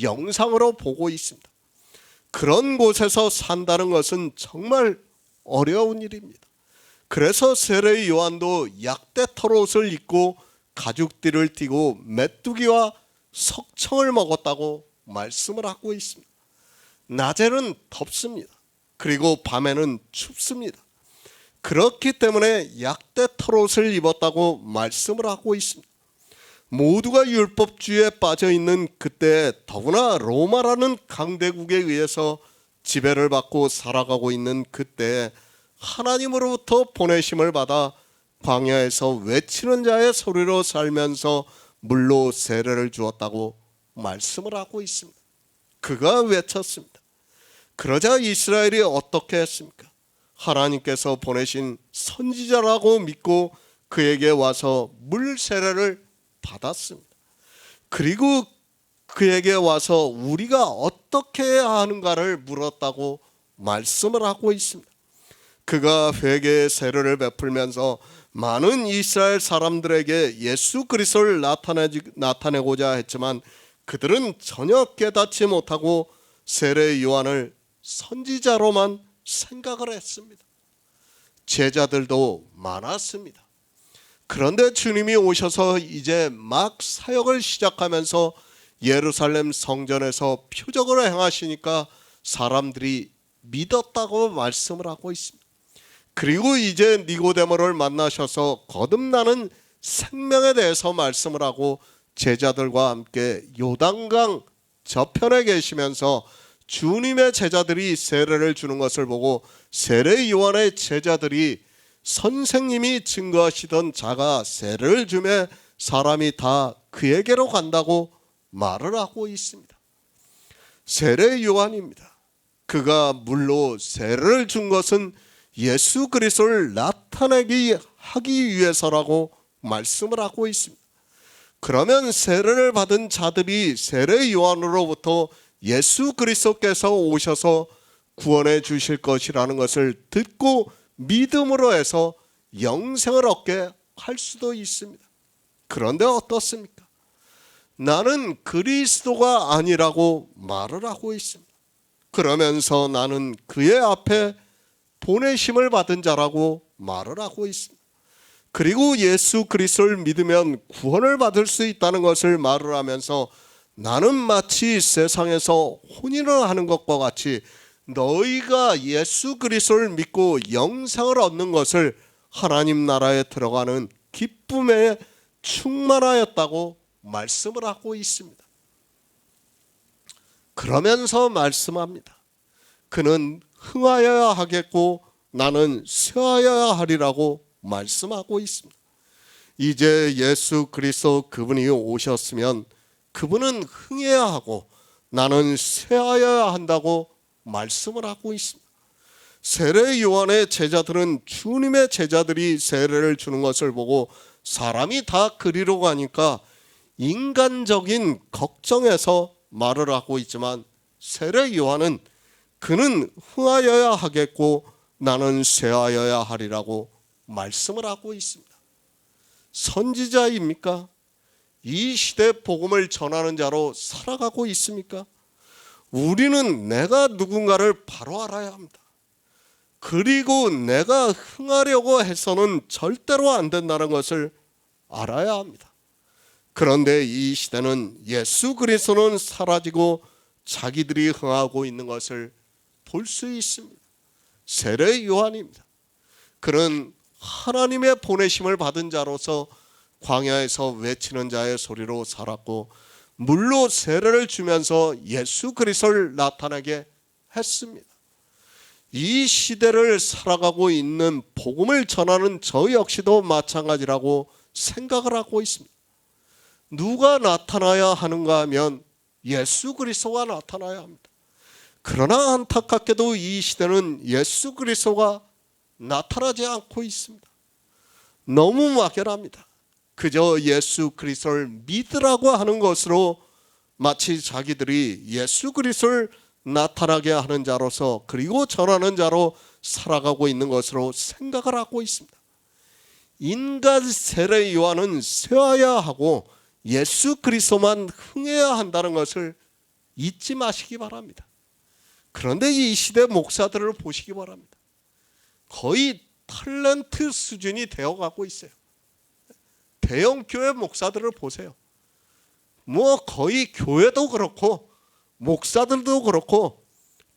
영상으로 보고 있습니다. 그런 곳에서 산다는 것은 정말 어려운 일입니다. 그래서 세례 요한도 약대 털옷을 입고 가죽띠를 띠고 메뚜기와 석청을 먹었다고 말씀을 하고 있습니다. 낮에는 덥습니다. 그리고 밤에는 춥습니다. 그렇기 때문에 약대 털옷을 입었다고 말씀을 하고 있습니다. 모두가 율법주의에 빠져 있는 그때, 더구나 로마라는 강대국에 의해서 지배를 받고 살아가고 있는 그때 하나님으로부터 보내심을 받아 광야에서 외치는 자의 소리로 살면서 물로 세례를 주었다고 말씀을 하고 있습니다. 그가 외쳤습니다. 그러자 이스라엘이 어떻게 했습니까? 하나님께서 보내신 선지자라고 믿고 그에게 와서 물 세례를 받았습니다. 그리고 그에게 와서 우리가 어떻게 해야 하는가를 물었다고 말씀을 하고 있습니다. 그가 회개의 세례를 베풀면서 많은 이스라엘 사람들에게 예수 그리스도를 나타내고자 했지만 그들은 전혀 깨닫지 못하고 세례 요한을 선지자로만 생각을 했습니다. 제자들도 많았습니다. 그런데 주님이 오셔서 이제 막 사역을 시작하면서 예루살렘 성전에서 표적을 행하시니까 사람들이 믿었다고 말씀을 하고 있습니다. 그리고 이제 니고데모를 만나셔서 거듭나는 생명에 대해서 말씀을 하고 제자들과 함께 요단강 저편에 계시면서 주님의 제자들이 세례를 주는 것을 보고 세례 요한의 제자들이 선생님이 증거하시던 자가 세례를 주매 사람이 다 그에게로 간다고 말을 하고 있습니다. 세례 요한입니다. 그가 물로 세례를 준 것은 예수 그리스도를 나타내기 하기 위해서라고 말씀을 하고 있습니다. 그러면 세례를 받은 자들이 세례 요한으로부터 예수 그리스도께서 오셔서 구원해 주실 것이라는 것을 듣고 믿음으로 해서 영생을 얻게 할 수도 있습니다. 그런데 어떻습니까? 나는 그리스도가 아니라고 말을 하고 있습니다. 그러면서 나는 그의 앞에 보내심을 받은 자라고 말을 하고 있습니다. 그리고 예수 그리스도를 믿으면 구원을 받을 수 있다는 것을 말을 하면서 나는 마치 세상에서 혼인을 하는 것과 같이 너희가 예수 그리스도를 믿고 영생을 얻는 것을 하나님 나라에 들어가는 기쁨에 충만하였다고 말씀을 하고 있습니다. 그러면서 말씀합니다. 그는 흥하여야 하겠고 나는 쇠하여야 하리라고 말씀하고 있습니다. 이제 예수 그리스도 그분이 오셨으면 그분은 흥해야 하고 나는 쇠하여야 한다고 말씀을 하고 있습니다. 세례 요한의 제자들은 주님의 제자들이 세례를 주는 것을 보고 사람이 다 그리로 가니까 인간적인 걱정에서 말을 하고 있지만 세례 요한은 그는 흥하여야 하겠고 나는 쇠하여야 하리라고 말씀을 하고 있습니다. 선지자입니까? 이 시대 복음을 전하는 자로 살아가고 있습니까? 우리는 내가 누군가를 바로 알아야 합니다. 그리고 내가 흥하려고 해서는 절대로 안 된다는 것을 알아야 합니다. 그런데 이 시대는 예수 그리스도는 사라지고 자기들이 흥하고 있는 것을 볼 수 있습니다. 세례 요한입니다. 그는 하나님의 보내심을 받은 자로서 광야에서 외치는 자의 소리로 살았고 물로 세례를 주면서 예수 그리스도를 나타나게 했습니다. 이 시대를 살아가고 있는 복음을 전하는 저 역시도 마찬가지라고 생각을 하고 있습니다. 누가 나타나야 하는가 하면 예수 그리스도가 나타나야 합니다. 그러나 안타깝게도 이 시대는 예수 그리스도가 나타나지 않고 있습니다. 너무 막연합니다. 그저 예수 그리스도를 믿으라고 하는 것으로 마치 자기들이 예수 그리스도를 나타나게 하는 자로서 그리고 전하는 자로 살아가고 있는 것으로 생각을 하고 있습니다. 인간 세례 요한은 쇠하여야 하고 예수 그리스도만 흥해야 한다는 것을 잊지 마시기 바랍니다. 그런데 이 시대 목사들을 보시기 바랍니다. 거의 탤런트 수준이 되어가고 있어요. 대형 교회 목사들을 보세요. 뭐 거의 교회도 그렇고 목사들도 그렇고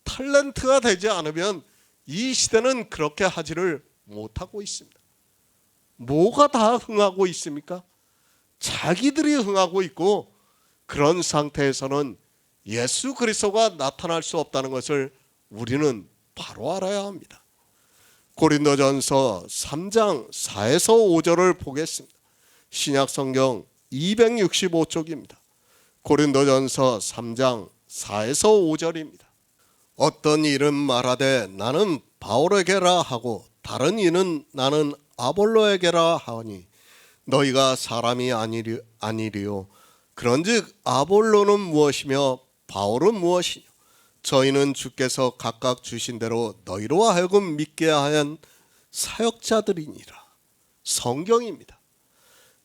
탤런트가 되지 않으면 이 시대는 그렇게 하지를 못하고 있습니다. 뭐가 다 흥하고 있습니까? 자기들이 흥하고 있고 그런 상태에서는 예수 그리스도가 나타날 수 없다는 것을 우리는 바로 알아야 합니다. 고린도전서 3장 4에서 5절을 보겠습니다. 신약성경 265쪽입니다. 고린도전서 3장 4에서 5절입니다. 어떤 이는 말하되 나는 바울에게라 하고 다른 이는 나는 아볼로에게라 하니 너희가 사람이 아니리요. 그런즉 아볼로는 무엇이며 바울은 무엇이냐? 저희는 주께서 각각 주신 대로 너희로 하여금 믿게 하연 사역자들이니라. 성경입니다.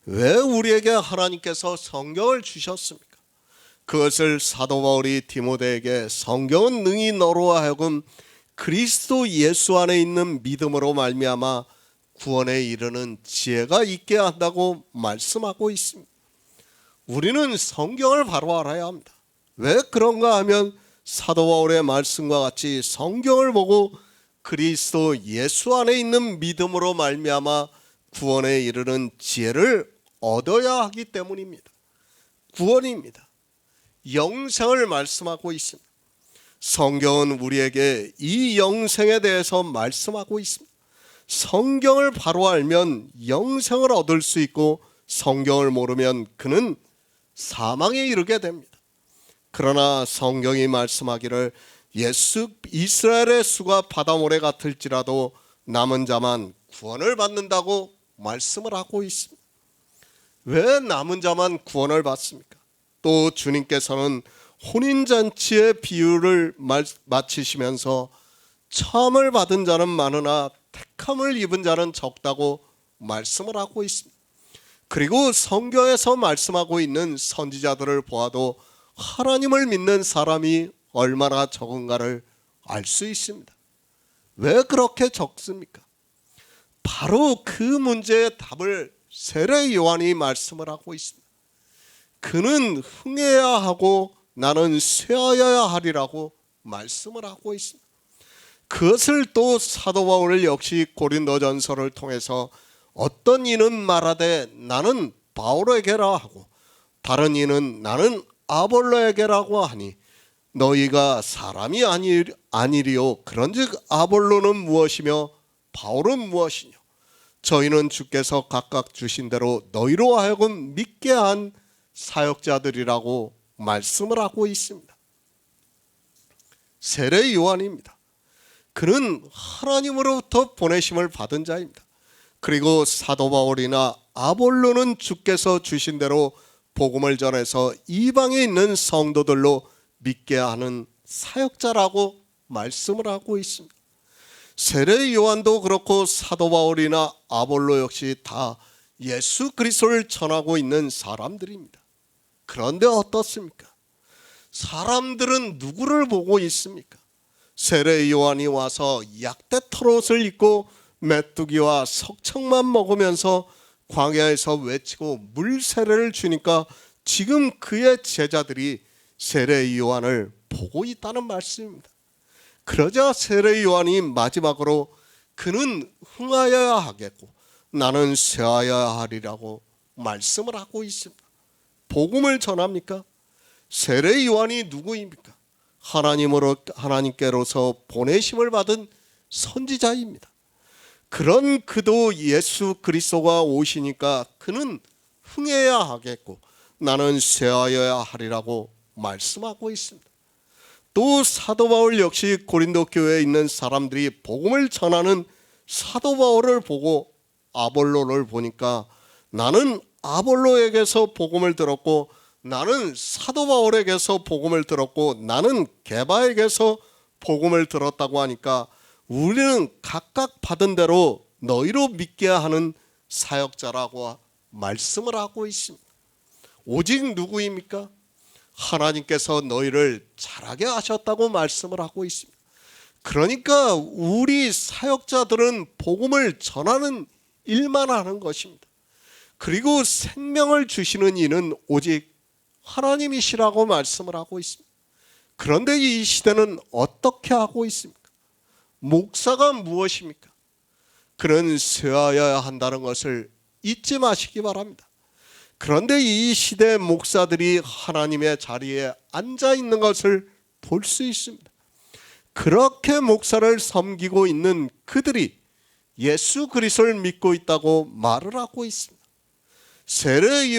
왜 우리에게 하나님께서 성경을 주셨습니까? 그것을 사도 바울이 디모데에게 성경은 능히 너로 하여금 그리스도 예수 안에 있는 믿음으로 말미암아 구원에 이르는 지혜가 있게 한다고 말씀하고 있습니다. 우리는 성경을 바로 알아야 합니다. 왜 그런가 하면 사도 바울의 말씀과 같이 성경을 보고 그리스도 예수 안에 있는 믿음으로 말미암아 구원에 이르는 지혜를 얻어야 하기 때문입니다. 구원입니다. 영생을 말씀하고 있습니다. 성경은 우리에게 이 영생에 대해서 말씀하고 있습니다. 성경을 바로 알면 영생을 얻을 수 있고 성경을 모르면 그는 사망에 이르게 됩니다. 그러나 성경이 말씀하기를 이스라엘의 수가 바다모래 같을지라도 남은 자만 구원을 받는다고 말씀을 하고 있습니다. 왜 남은 자만 구원을 받습니까? 또 주님께서는 혼인잔치의 비유를 마치시면서 처음을 받은 자는 많으나 택함을 입은 자는 적다고 말씀을 하고 있습니다. 그리고 성경에서 말씀하고 있는 선지자들을 보아도 하나님을 믿는 사람이 얼마나 적은가를 알 수 있습니다. 왜 그렇게 적습니까? 바로 그 문제의 답을 세례 요한이 말씀을 하고 있습니다. 그는 흥해야 하고 나는 쇠하여야 하리라고 말씀을 하고 있습니다. 그것을 또 사도 바울 역시 고린도전서를 통해서 어떤 이는 말하되 나는 바울에게라 하고 다른 이는 나는 아볼로에게라고 하니 너희가 사람이 아니리요. 그런즉 아볼로는 무엇이며 바울은 무엇이뇨? 저희는 주께서 각각 주신 대로 너희로 하여금 믿게 한 사역자들이라고 말씀을 하고 있습니다. 세례 요한입니다. 그는 하나님으로부터 보내심을 받은 자입니다. 그리고 사도 바울이나 아볼로는 주께서 주신 대로 복음을 전해서 이방에 있는 성도들로 믿게 하는 사역자라고 말씀을 하고 있습니다. 세례 요한도 그렇고 사도 바울이나 아볼로 역시 다 예수 그리스도를 전하고 있는 사람들입니다. 그런데 어떻습니까? 사람들은 누구를 보고 있습니까? 세례 요한이 와서 약대 털옷을 입고 메뚜기와 석청만 먹으면서 광야에서 외치고 물 세례를 주니까 지금 그의 제자들이 세례 요한을 보고 있다는 말씀입니다. 그러자 세례 요한이 마지막으로 그는 흥하여야 하겠고 나는 쇠하여야 하리라고 말씀을 하고 있습니다. 복음을 전합니까? 세례 요한이 누구입니까? 하나님께로서 보내심을 받은 선지자입니다. 그런 그도 예수 그리스도가 오시니까 그는 흥해야 하겠고 나는 쇠하여야 하리라고 말씀하고 있습니다. 또 사도 바울 역시 고린도 교회에 있는 사람들이 복음을 전하는 사도 바울을 보고 아볼로를 보니까 나는 아볼로에게서 복음을 들었고 나는 사도 바울에게서 복음을 들었고 나는 게바에게서 복음을 들었다고 하니까 우리는 각각 받은 대로 너희로 믿게 하는 사역자라고 말씀을 하고 있습니다. 오직 누구입니까? 하나님께서 너희를 잘하게 하셨다고 말씀을 하고 있습니다. 그러니까 우리 사역자들은 복음을 전하는 일만 하는 것입니다. 그리고 생명을 주시는 이는 오직 하나님이시라고 말씀을 하고 있습니다. 그런데 이 시대는 어떻게 하고 있습니까? 목사가 무엇입니까? 그는 쇠하여야 한다는 것을 잊지 마시기 바랍니다. 그런데 이 시대 목사들이 하나님의 자리에 앉아 있는 것을 볼 수 있습니다. 그렇게 목사를 섬기고 있는 그들이 예수 그리스도를 믿고 있다고 말을 하고 있습니다. 세례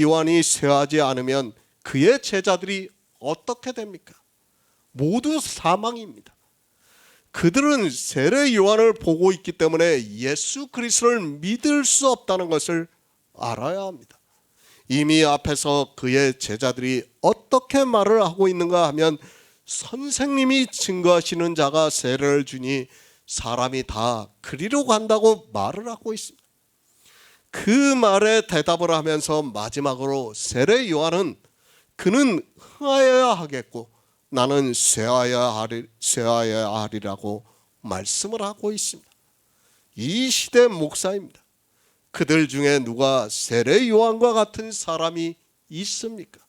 요한이 쇠하지 않으면 그의 제자들이 어떻게 됩니까? 모두 사망입니다. 그들은 세례 요한을 보고 있기 때문에 예수 그리스도를 믿을 수 없다는 것을 알아야 합니다. 이미 앞에서 그의 제자들이 어떻게 말을 하고 있는가 하면 선생님이 증거하시는 자가 세례를 주니 사람이 다 그리로 간다고 말을 하고 있습니다. 그 말에 대답을 하면서 마지막으로 세례 요한은 그는 흥하여야 하겠고 나는 쇠하여야 하리라고 말씀을 하고 있습니다. 이 시대 목사입니다. 그들 중에 누가 세례 요한과 같은 사람이 있습니까?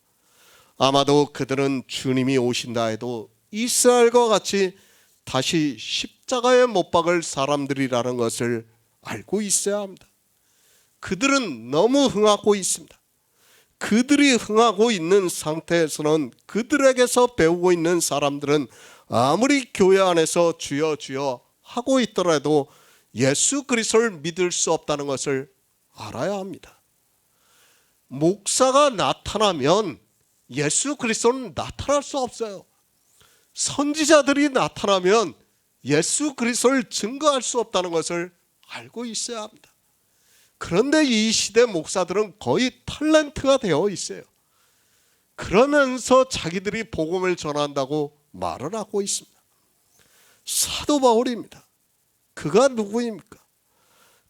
아마도 그들은 주님이 오신다 해도 이스라엘과 같이 다시 십자가에 못 박을 사람들이라는 것을 알고 있어야 합니다. 그들은 너무 흥하고 있습니다. 그들이 흥하고 있는 상태에서는 그들에게서 배우고 있는 사람들은 아무리 교회 안에서 주여 주여 하고 있더라도 예수 그리스도를 믿을 수 없다는 것을 알아야 합니다. 목사가 나타나면 예수 그리스도는 나타날 수 없어요. 선지자들이 나타나면 예수 그리스도를 증거할 수 없다는 것을 알고 있어야 합니다. 그런데 이 시대 목사들은 거의 탤런트가 되어 있어요. 그러면서 자기들이 복음을 전한다고 말을 하고 있습니다. 사도 바울입니다. 그가 누구입니까?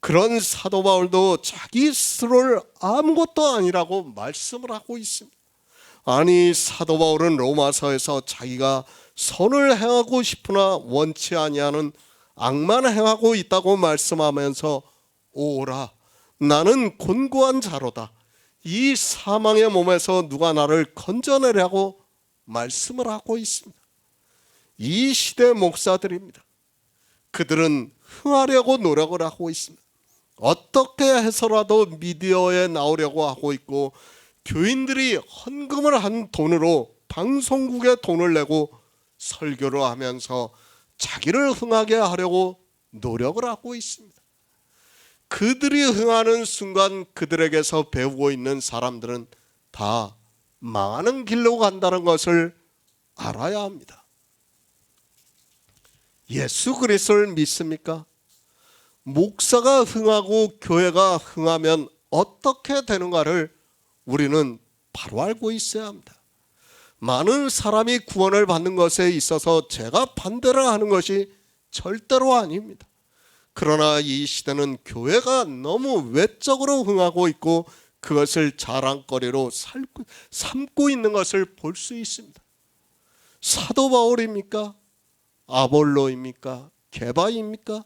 그런 사도 바울도 자기 스스로를 아무것도 아니라고 말씀을 하고 있습니다. 아니, 사도 바울은 로마서에서 자기가 선을 행하고 싶으나 원치 아니하는 악만 행하고 있다고 말씀하면서 오라 나는 곤고한 자로다. 이 사망의 몸에서 누가 나를 건져내려고 말씀을 하고 있습니다. 이 시대 목사들입니다. 그들은 흥하려고 노력을 하고 있습니다. 어떻게 해서라도 미디어에 나오려고 하고 있고 교인들이 헌금을 한 돈으로 방송국에 돈을 내고 설교를 하면서 자기를 흥하게 하려고 노력을 하고 있습니다. 그들이 흥하는 순간 그들에게서 배우고 있는 사람들은 다 망하는 길로 간다는 것을 알아야 합니다. 예수 그리스도를 믿습니까? 목사가 흥하고 교회가 흥하면 어떻게 되는가를 우리는 바로 알고 있어야 합니다. 많은 사람이 구원을 받는 것에 있어서 제가 반대를 하는 것이 절대로 아닙니다. 그러나 이 시대는 교회가 너무 외적으로 흥하고 있고 그것을 자랑거리로 삼고 있는 것을 볼 수 있습니다. 사도 바울입니까? 아볼로입니까? 게바입니까?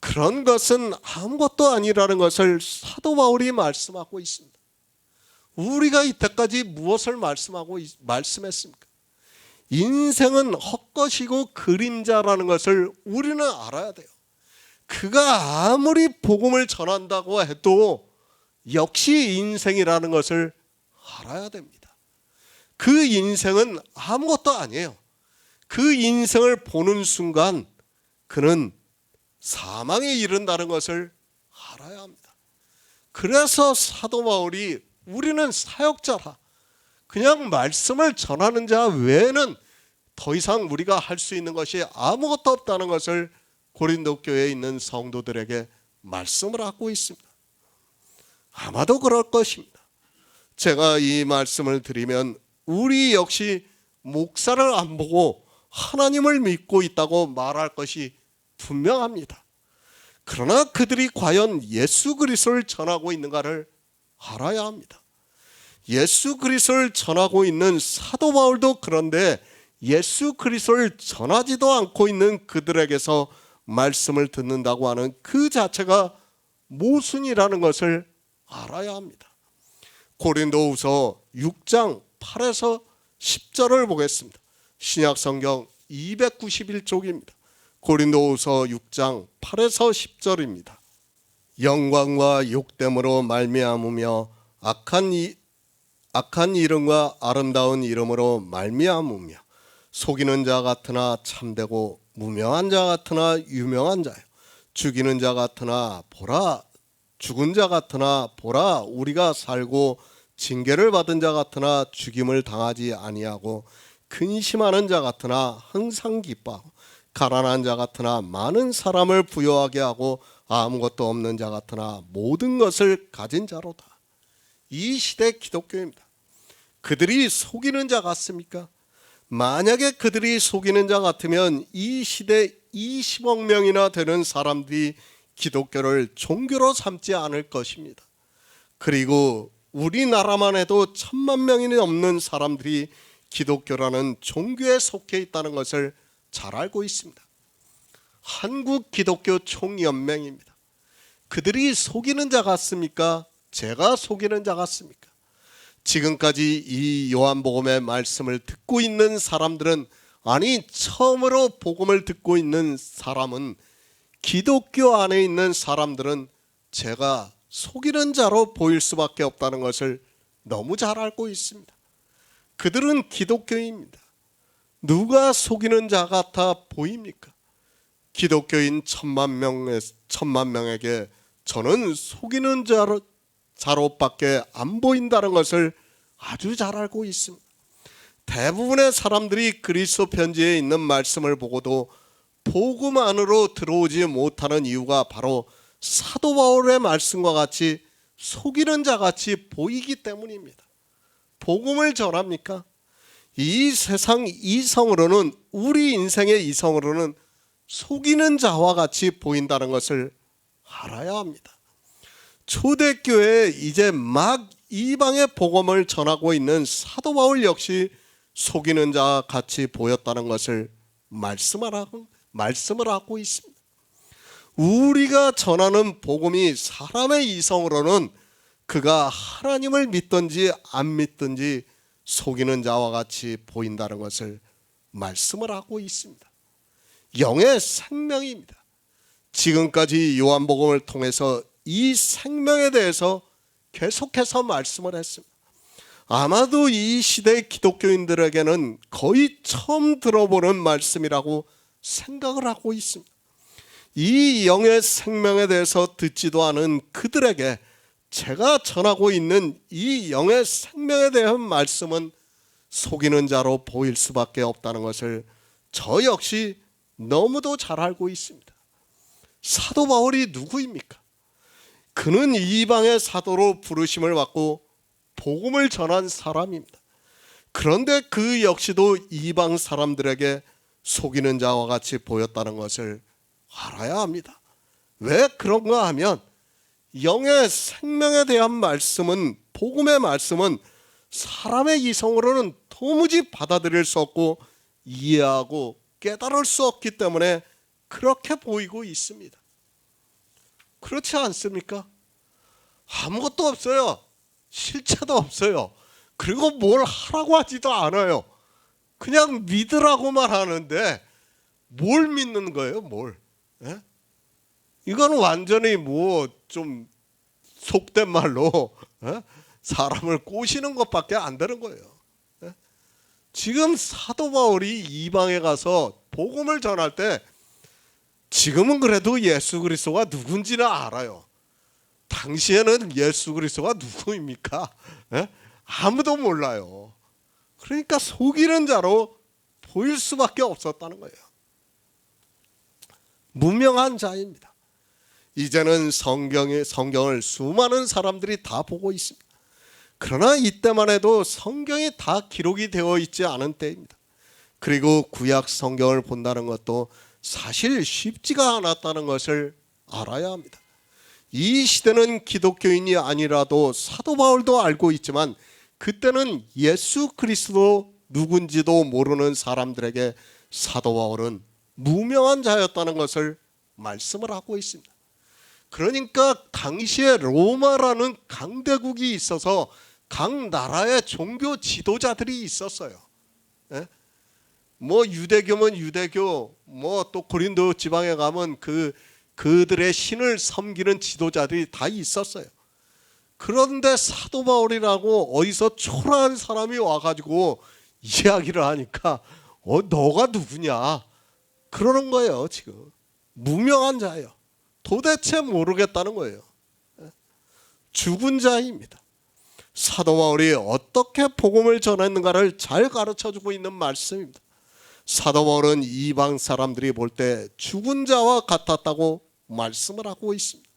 그런 것은 아무것도 아니라는 것을 사도 바울이 말씀하고 있습니다. 우리가 이때까지 무엇을 말씀했습니까? 인생은 헛것이고 그림자라는 것을 우리는 알아야 돼요. 그가 아무리 복음을 전한다고 해도 역시 인생이라는 것을 알아야 됩니다. 그 인생은 아무것도 아니에요. 그 인생을 보는 순간 그는 사망에 이른다는 것을 알아야 합니다. 그래서 사도 바울이 우리는 사역자라, 그냥 말씀을 전하는 자 외에는 더 이상 우리가 할 수 있는 것이 아무것도 없다는 것을 고린도 교회에 있는 성도들에게 말씀을 하고 있습니다. 아마도 그럴 것입니다. 제가 이 말씀을 드리면 우리 역시 목사를 안 보고 하나님을 믿고 있다고 말할 것이 분명합니다. 그러나 그들이 과연 예수 그리스도를 전하고 있는가를 알아야 합니다. 예수 그리스도를 전하고 있는 사도 바울도 그런데 예수 그리스도를 전하지도 않고 있는 그들에게서 말씀을 듣는다고 하는 그 자체가 모순이라는 것을 알아야 합니다. 고린도후서 6장 8에서 10절을 보겠습니다. 신약성경 291쪽입니다. 고린도후서 6장 8에서 10절입니다. 영광과 욕됨으로 말미암으며 악한 이름과 아름다운 이름으로 말미암으며 속이는 자 같으나 참되고 무명한 자 같으나 유명한 자요 죽이는 자 같으나 보라 죽은 자 같으나 보라 우리가 살고 징계를 받은 자 같으나 죽임을 당하지 아니하고 근심하는 자 같으나 항상 기뻐하고 가난한 자 같으나 많은 사람을 부유하게 하고 아무것도 없는 자 같으나 모든 것을 가진 자로다. 이 시대 기독교입니다. 그들이 속이는 자 같습니까? 만약에 그들이 속이는 자 같으면 이 시대 20억 명이나 되는 사람들이 기독교를 종교로 삼지 않을 것입니다. 그리고 우리나라만 해도 1,000만 명이 넘는 사람들이 기독교라는 종교에 속해 있다는 것을 잘 알고 있습니다. 한국 기독교 총연맹입니다. 그들이 속이는 자 같습니까? 제가 속이는 자 같습니까? 지금까지 이 요한복음의 말씀을 듣고 있는 사람들은 아니 처음으로 복음을 듣고 있는 사람은 기독교 안에 있는 사람들은 제가 속이는 자로 보일 수밖에 없다는 것을 너무 잘 알고 있습니다. 그들은 기독교인입니다. 누가 속이는 자 같아 보입니까? 기독교인 1,000만 명에게 저는 속이는 자로밖에 안 보인다는 것을 아주 잘 알고 있습니다. 대부분의 사람들이 그리스도 편지에 있는 말씀을 보고도 복음 안으로 들어오지 못하는 이유가 바로 사도 바울의 말씀과 같이 속이는 자 같이 보이기 때문입니다. 복음을 전합니까? 이 세상 이성으로는 우리 인생의 이성으로는 속이는 자와 같이 보인다는 것을 알아야 합니다. 초대교회에 이제 막 이방의 복음을 전하고 있는 사도 바울 역시 속이는 자 같이 보였다는 것을 말씀을 하고 있습니다. 우리가 전하는 복음이 사람의 이성으로는 그가 하나님을 믿든지 안 믿든지 속이는 자와 같이 보인다는 것을 말씀을 하고 있습니다. 영의 생명입니다. 지금까지 요한복음을 통해서 이 생명에 대해서 계속해서 말씀을 했습니다. 아마도 이 시대 기독교인들에게는 거의 처음 들어보는 말씀이라고 생각을 하고 있습니다. 이 영의 생명에 대해서 듣지도 않은 그들에게 제가 전하고 있는 이 영의 생명에 대한 말씀은 속이는 자로 보일 수밖에 없다는 것을 저 역시 너무도 잘 알고 있습니다. 사도 바울이 누구입니까? 그는 이방의 사도로 부르심을 받고 복음을 전한 사람입니다. 그런데 그 역시도 이방 사람들에게 속이는 자와 같이 보였다는 것을 알아야 합니다. 왜 그런가 하면 영의 생명에 대한 말씀은 복음의 말씀은 사람의 이성으로는 도무지 받아들일 수 없고 이해하고 깨달을 수 없기 때문에 그렇게 보이고 있습니다. 그렇지 않습니까? 아무것도 없어요. 실체도 없어요. 그리고 뭘 하라고 하지도 않아요. 그냥 믿으라고만 하는데 뭘 믿는 거예요? 뭘? 예? 이건 완전히 뭐 좀 속된 말로 사람을 꼬시는 것밖에 안 되는 거예요. 예? 지금 사도 바울이 이방에 가서 복음을 전할 때 지금은 그래도 예수 그리스도가 누군지는 알아요. 당시에는 예수 그리스도가 누구입니까? 예? 아무도 몰라요. 그러니까 속이는 자로 보일 수밖에 없었다는 거예요. 무명한 자입니다. 이제는 성경을 수많은 사람들이 다 보고 있습니다. 그러나 이때만 해도 성경이 다 기록이 되어 있지 않은 때입니다. 그리고 구약 성경을 본다는 것도 사실 쉽지가 않았다는 것을 알아야 합니다. 이 시대는 기독교인이 아니라도 사도 바울도 알고 있지만 그때는 예수 그리스도 누군지도 모르는 사람들에게 사도 바울은 무명한 자였다는 것을 말씀을 하고 있습니다. 그러니까 당시에 로마라는 강대국이 있어서 각 나라의 종교 지도자들이 있었어요. 예? 뭐 유대교면 유대교, 뭐 또 고린도 지방에 가면 그 그들의 신을 섬기는 지도자들이 다 있었어요. 그런데 사도 바울이라고 어디서 초라한 사람이 와가지고 이야기를 하니까 너가 누구냐 그러는 거예요. 지금 무명한 자예요. 도대체 모르겠다는 거예요. 죽은 자입니다. 사도 바울이 어떻게 복음을 전했는가를 잘 가르쳐주고 있는 말씀입니다. 사도 바울은 이방 사람들이 볼 때 죽은 자와 같았다고 말씀을 하고 있습니다.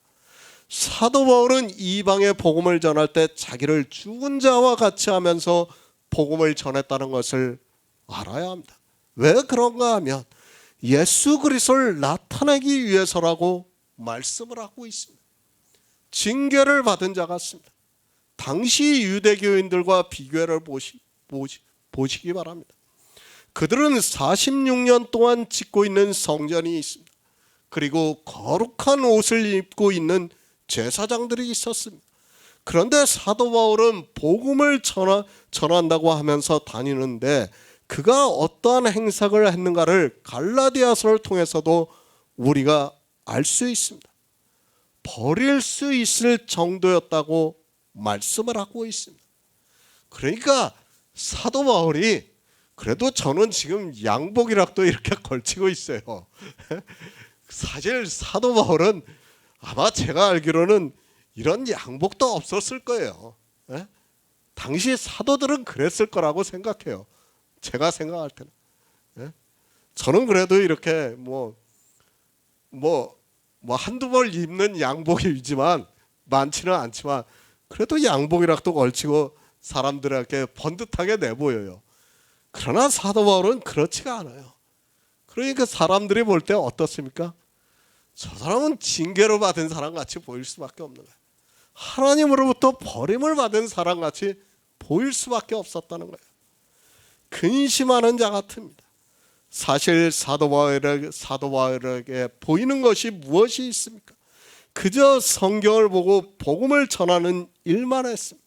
사도 바울은 이방의 복음을 전할 때 자기를 죽은 자와 같이 하면서 복음을 전했다는 것을 알아야 합니다. 왜 그런가 하면 예수 그리스도를 나타내기 위해서라고 말씀을 하고 있습니다. 징계를 받은 자 같습니다. 당시 유대교인들과 비교를 보시기 바랍니다. 그들은 46년 동안 짓고 있는 성전이 있습니다. 그리고 거룩한 옷을 입고 있는 제사장들이 있었습니다. 그런데 사도 바울은 복음을 전한다고 하면서 다니는데 그가 어떠한 행색을 했는가를 갈라디아서를 통해서도 우리가 알 수 있습니다. 버릴 수 있을 정도였다고 말씀을 하고 있습니다. 그러니까 사도 바울이 그래도 저는 지금 양복이라도 이렇게 걸치고 있어요. 사실 사도 바울은 아마 제가 알기로는 이런 양복도 없었을 거예요. 당시 사도들은 그랬을 거라고 생각해요. 제가 생각할 때는. 저는 그래도 이렇게 뭐 한두 벌 입는 양복이지만 많지는 않지만 그래도 양복이라도 걸치고 사람들에게 번듯하게 내보여요. 그러나 사도 바울은 그렇지가 않아요. 그러니까 사람들이 볼 때 어떻습니까? 저 사람은 징계를 받은 사람 같이 보일 수밖에 없는 거예요. 하나님으로부터 버림을 받은 사람 같이 보일 수밖에 없었다는 거예요. 근심하는 자 같습니다. 사실 사도 바울에게 보이는 것이 무엇이 있습니까? 그저 성경을 보고 복음을 전하는 일만 했습니다.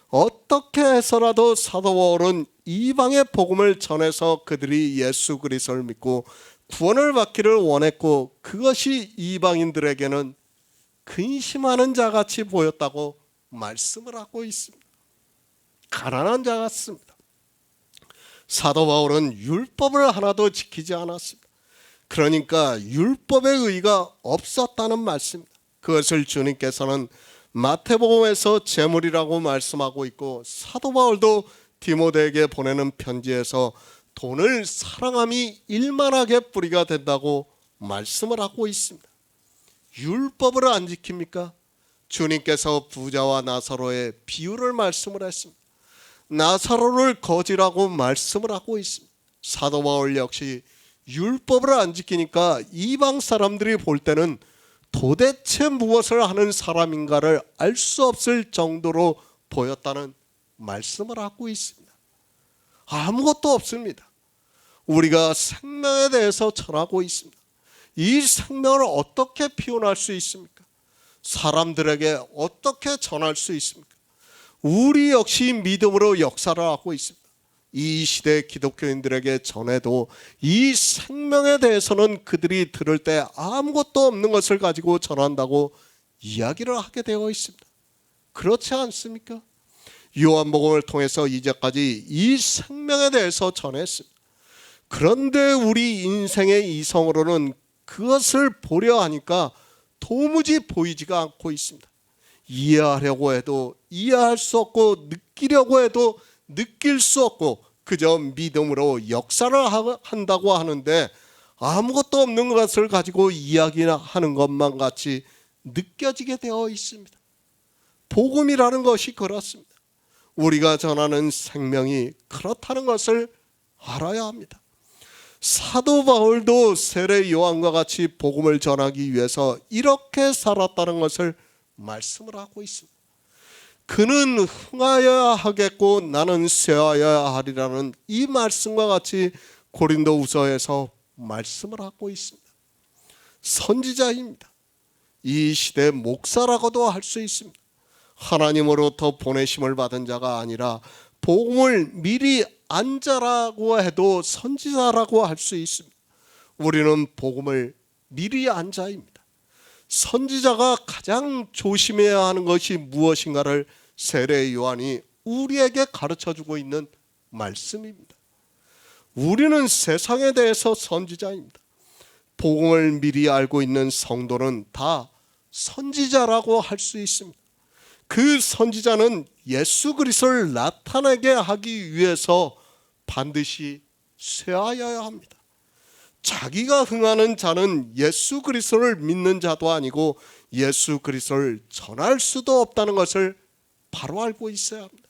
어떻게 해서라도 사도 바울은 이방의 복음을 전해서 그들이 예수 그리스도를 믿고 구원을 받기를 원했고 그것이 이방인들에게는 근심하는 자같이 보였다고 말씀을 하고 있습니다. 가난한 자 같습니다. 사도 바울은 율법을 하나도 지키지 않았습니다. 그러니까 율법의 의가 없었다는 말씀입니다. 그것을 주님께서는 마태복음에서 재물이라고 말씀하고 있고 사도 바울도 디모데에게 보내는 편지에서 돈을 사랑함이 일만하게 뿌리가 된다고 말씀을 하고 있습니다. 율법을 안 지킵니까? 주님께서 부자와 나사로의 비유를 말씀을 했습니다. 나사로를 거지라고 말씀을 하고 있습니다. 사도 바울 역시 율법을 안 지키니까 이방 사람들이 볼 때는 도대체 무엇을 하는 사람인가를 알 수 없을 정도로 보였다는 말씀을 하고 있습니다. 아무것도 없습니다. 우리가 생명에 대해서 전하고 있습니다. 이 생명을 어떻게 표현할 수 있습니까? 사람들에게 어떻게 전할 수 있습니까? 우리 역시 믿음으로 역사를 하고 있습니다. 이 시대 기독교인들에게 전해도 이 생명에 대해서는 그들이 들을 때 아무것도 없는 것을 가지고 전한다고 이야기를 하게 되어 있습니다. 그렇지 않습니까? 요한복음을 통해서 이제까지 이 생명에 대해서 전했습니다. 그런데 우리 인생의 이성으로는 그것을 보려 하니까 도무지 보이지가 않고 있습니다. 이해하려고 해도 이해할 수 없고 느끼려고 해도 느낄 수 없고 그저 믿음으로 역사를 한다고 하는데 아무것도 없는 것을 가지고 이야기하는 것만 같이 느껴지게 되어 있습니다. 복음이라는 것이 그렇습니다. 우리가 전하는 생명이 그렇다는 것을 알아야 합니다. 사도 바울도 세례 요한과 같이 복음을 전하기 위해서 이렇게 살았다는 것을 말씀을 하고 있습니다. 그는 흥하여야 하겠고 나는 쇠하여야 하리라는 이 말씀과 같이 고린도후서에서 말씀을 하고 있습니다. 선지자입니다. 이 시대 목사라고도 할 수 있습니다. 하나님으로부터 보내심을 받은 자가 아니라 복음을 미리 안 자라고 해도 선지자라고 할 수 있습니다. 우리는 복음을 미리 안 자입니다. 선지자가 가장 조심해야 하는 것이 무엇인가를 세례 요한이 우리에게 가르쳐주고 있는 말씀입니다. 우리는 세상에 대해서 선지자입니다. 복음을 미리 알고 있는 성도는 다 선지자라고 할 수 있습니다. 그 선지자는 예수 그리스도를 나타내게 하기 위해서 반드시 쇠하여야 합니다. 자기가 흥하는 자는 예수 그리스도를 믿는 자도 아니고 예수 그리스도를 전할 수도 없다는 것을 바로 알고 있어야 합니다.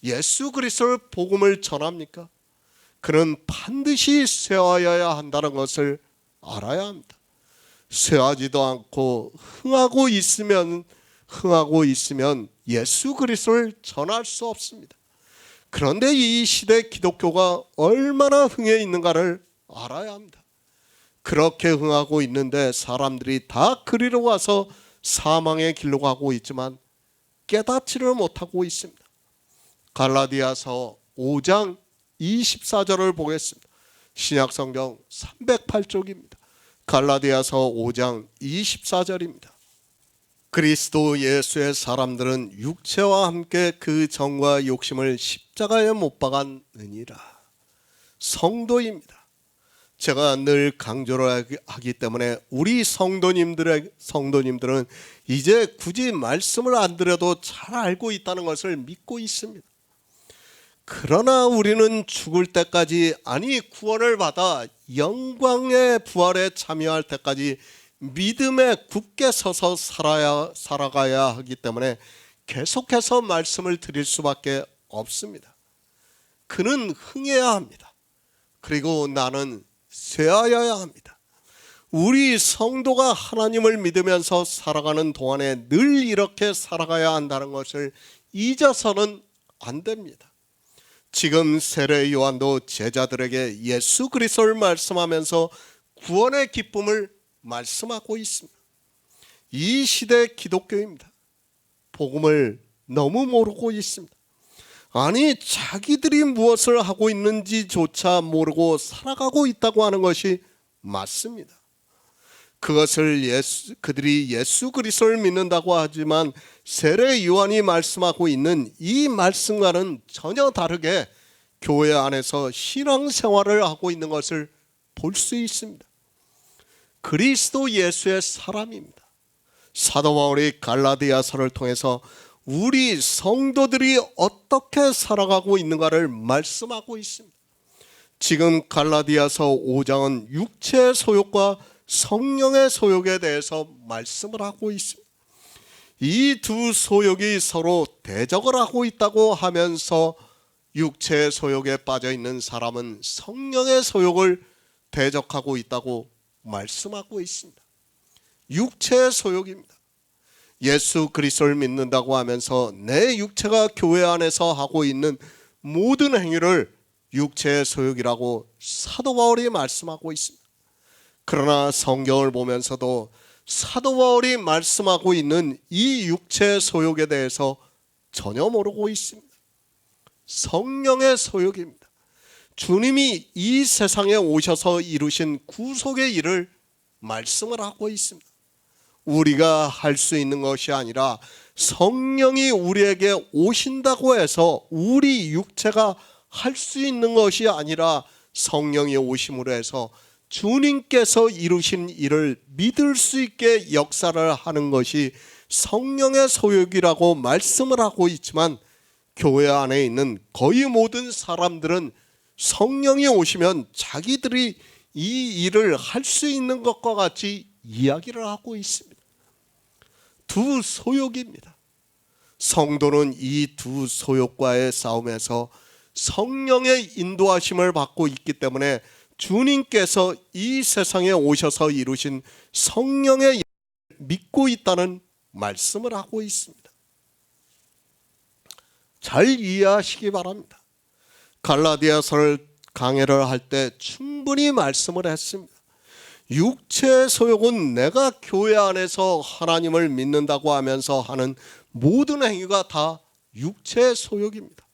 예수 그리스도의 복음을 전합니까? 그는 반드시 쇠하여야 한다는 것을 알아야 합니다. 쇠하지도 않고 흥하고 있으면 예수 그리스도를 전할 수 없습니다. 그런데 이 시대 기독교가 얼마나 흥해 있는가를 알아야 합니다. 그렇게 흥하고 있는데 사람들이 다 그리로 와서 사망의 길로 가고 있지만 깨닫지를 못하고 있습니다. 갈라디아서 5장 24절을 보겠습니다. 신약성경 308쪽입니다. 갈라디아서 5장 24절입니다. 그리스도 예수의 사람들은 육체와 함께 그 정과 욕심을 십자가에 못 박았느니라. 성도입니다. 제가 늘 강조를 하기 때문에 우리 성도님들은 이제 굳이 말씀을 안 드려도 잘 알고 있다는 것을 믿고 있습니다. 그러나 우리는 죽을 때까지, 아니 구원을 받아 영광의 부활에 참여할 때까지 믿음에 굳게 서서 살아가야 하기 때문에 계속해서 말씀을 드릴 수밖에 없습니다. 그는 흥해야 합니다. 그리고 나는 쇠하여야 합니다. 우리 성도가 하나님을 믿으면서 살아가는 동안에 늘 이렇게 살아가야 한다는 것을 잊어서는 안 됩니다. 지금 세례 요한도 제자들에게 예수 그리스도를 말씀하면서 구원의 기쁨을 말씀하고 있습니다. 이 시대 기독교입니다. 복음을 너무 모르고 있습니다. 아니 자기들이 무엇을 하고 있는지조차 모르고 살아가고 있다고 하는 것이 맞습니다. 그것을 그들이 예수 그리스도를 믿는다고 하지만 세례 요한이 말씀하고 있는 이 말씀과는 전혀 다르게 교회 안에서 신앙생활을 하고 있는 것을 볼 수 있습니다. 그리스도 예수의 사람입니다. 사도 바울이 갈라디아서를 통해서 우리 성도들이 어떻게 살아가고 있는가를 말씀하고 있습니다. 지금 갈라디아서 5장은 육체의 소욕과 성령의 소욕에 대해서 말씀을 하고 있습니다. 이 두 소욕이 서로 대적을 하고 있다고 하면서 육체의 소욕에 빠져 있는 사람은 성령의 소욕을 대적하고 있다고 말씀하고 있습니다. 육체의 소욕입니다. 예수 그리스도를 믿는다고 하면서 내 육체가 교회 안에서 하고 있는 모든 행위를 육체의 소욕이라고 사도 바울이 말씀하고 있습니다. 그러나 성경을 보면서도 사도 바울이 말씀하고 있는 이 육체의 소욕에 대해서 전혀 모르고 있습니다. 성령의 소욕입니다. 주님이 이 세상에 오셔서 이루신 구속의 일을 말씀을 하고 있습니다. 우리가 할 수 있는 것이 아니라 성령이 우리에게 오신다고 해서 우리 육체가 할 수 있는 것이 아니라 성령이 오심으로 해서 주님께서 이루신 일을 믿을 수 있게 역사를 하는 것이 성령의 소욕이라고 말씀을 하고 있지만 교회 안에 있는 거의 모든 사람들은 성령이 오시면 자기들이 이 일을 할 수 있는 것과 같이 이야기를 하고 있습니다. 두 소욕입니다. 성도는 이 두 소욕과의 싸움에서 성령의 인도하심을 받고 있기 때문에 주님께서 이 세상에 오셔서 이루신 성령의 믿고 있다는 말씀을 하고 있습니다. 잘 이해하시기 바랍니다. 갈라디아서를 강해를 할 때 충분히 말씀을 했습니다. 육체의 소욕은 내가 교회 안에서 하나님을 믿는다고 하면서 하는 모든 행위가 다 육체의 소욕입니다.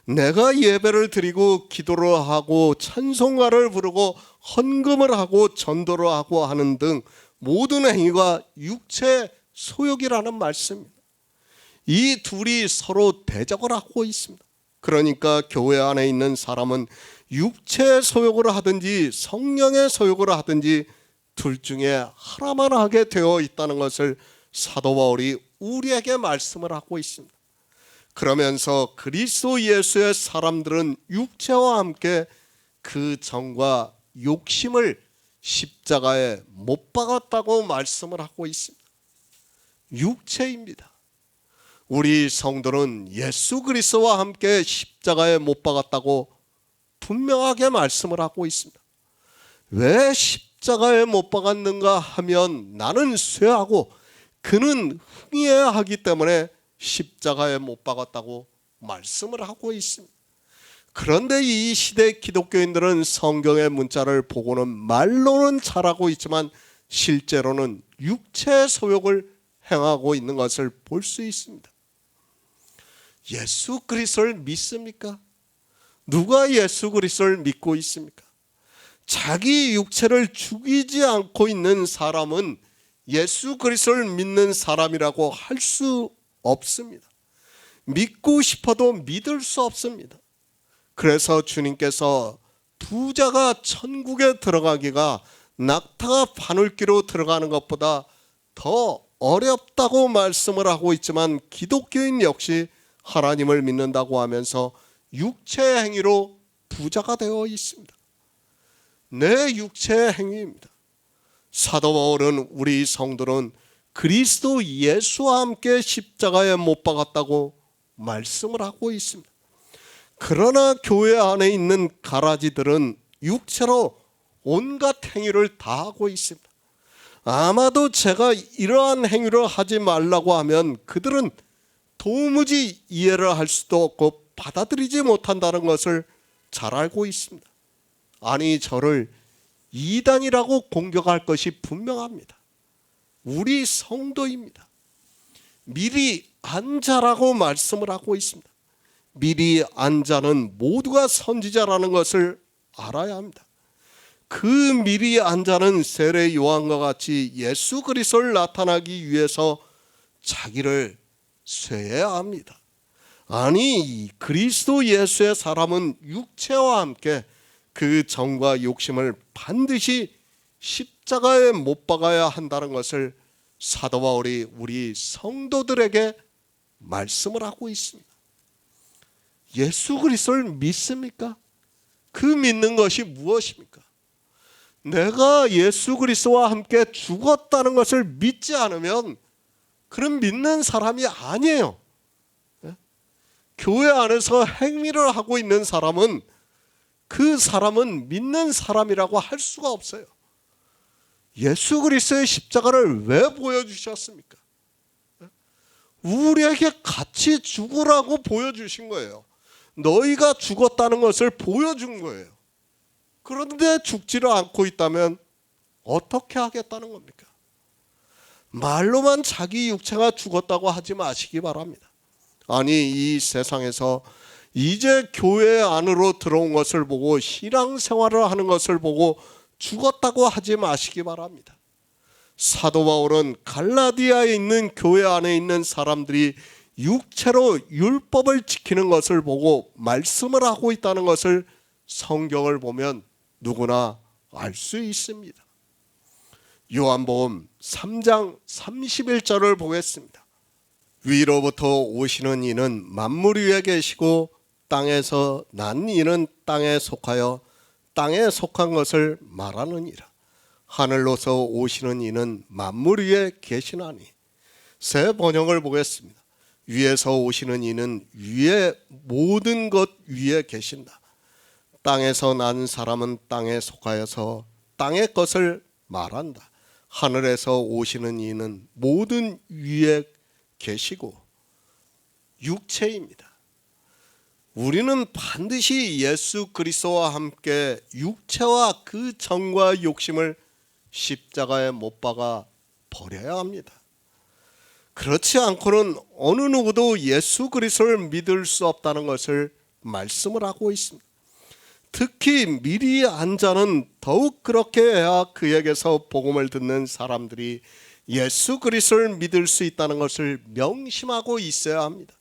내가 예배를 드리고 기도를 하고 찬송가를 부르고 헌금을 하고 전도를 하고 하는 등 모든 행위가 육체 소욕이라는 말씀입니다. 이 둘이 서로 대적을 하고 있습니다. 그러니까 교회 안에 있는 사람은 육체의 소욕을 하든지 성령의 소욕을 하든지 둘 중에 하나만 하게 되어 있다는 것을 사도 바울이 우리에게 말씀을 하고 있습니다. 그러면서 그리스도 예수의 사람들은 육체와 함께 그 정과 욕심을 십자가에 못 박았다고 말씀을 하고 있습니다. 육체입니다. 우리 성도는 예수 그리스도와 함께 십자가에 못 박았다고 분명하게 말씀을 하고 있습니다. 왜 십자가에 못 박았는가 하면 나는 쇠하고 그는 흥해야 하기 때문에 십자가에 못 박았다고 말씀을 하고 있습니다. 그런데 이 시대 기독교인들은 성경의 문자를 보고는 말로는 잘하고 있지만 실제로는 육체의 소욕을 행하고 있는 것을 볼 수 있습니다. 예수 그리스도를 믿습니까? 누가 예수 그리스도를 믿고 있습니까? 자기 육체를 죽이지 않고 있는 사람은 예수 그리스도를 믿는 사람이라고 할 수 없습니다. 믿고 싶어도 믿을 수 없습니다. 그래서 주님께서 부자가 천국에 들어가기가 낙타가 바늘귀로 들어가는 것보다 더 어렵다고 말씀을 하고 있지만 기독교인 역시 하나님을 믿는다고 하면서 육체의 행위로 부자가 되어 있습니다. 내 육체의 행위입니다. 사도 바울은 우리 성도는 그리스도 예수와 함께 십자가에 못 박았다고 말씀을 하고 있습니다. 그러나 교회 안에 있는 가라지들은 육체로 온갖 행위를 다 하고 있습니다. 아마도 제가 이러한 행위를 하지 말라고 하면 그들은 도무지 이해를 할 수도 없고 받아들이지 못한다는 것을 잘 알고 있습니다. 아니, 저를 이단이라고 공격할 것이 분명합니다. 우리 성도입니다. 미리 안 자라고 말씀을 하고 있습니다. 미리 안 자는 모두가 선지자라는 것을 알아야 합니다. 그 미리 안 자는 세례 요한과 같이 예수 그리스도를 나타나기 위해서 자기를 쇠해야 합니다. 아니, 그리스도 예수의 사람은 육체와 함께 그 정과 욕심을 반드시 십자가에 못 박아야 한다는 것을 사도 바울이 우리 성도들에게 말씀을 하고 있습니다. 예수 그리스도를 믿습니까? 그 믿는 것이 무엇입니까? 내가 예수 그리스도와 함께 죽었다는 것을 믿지 않으면 그는 믿는 사람이 아니에요. 교회 안에서 행위를 하고 있는 사람은 그 사람은 믿는 사람이라고 할 수가 없어요. 예수 그리스도의 십자가를 왜 보여주셨습니까? 우리에게 같이 죽으라고 보여주신 거예요. 너희가 죽었다는 것을 보여준 거예요. 그런데 죽지를 않고 있다면 어떻게 하겠다는 겁니까? 말로만 자기 육체가 죽었다고 하지 마시기 바랍니다. 아니, 이 세상에서 이제 교회 안으로 들어온 것을 보고 신앙생활을 하는 것을 보고 죽었다고 하지 마시기 바랍니다. 사도 바울은 갈라디아에 있는 교회 안에 있는 사람들이 육체로 율법을 지키는 것을 보고 말씀을 하고 있다는 것을 성경을 보면 누구나 알 수 있습니다. 요한복음 3장 31절을 보겠습니다. 위로부터 오시는 이는 만물 위에 계시고 땅에서 난 이는 땅에 속하여 땅에 속한 것을 말하느니라. 하늘로서 오시는 이는 만물 위에 계시나니. 새 번역을 보겠습니다. 위에서 오시는 이는 위에 모든 것 위에 계신다. 땅에서 난 사람은 땅에 속하여서 땅의 것을 말한다. 하늘에서 오시는 이는 모든 위에 계시고. 육체입니다. 우리는 반드시 예수 그리스도와 함께 육체와 그 정과 욕심을 십자가에 못 박아 버려야 합니다. 그렇지 않고는 어느 누구도 예수 그리스도를 믿을 수 없다는 것을 말씀을 하고 있습니다. 특히 미리 안 자는 더욱 그렇게 해야 그에게서 복음을 듣는 사람들이 예수 그리스도를 믿을 수 있다는 것을 명심하고 있어야 합니다.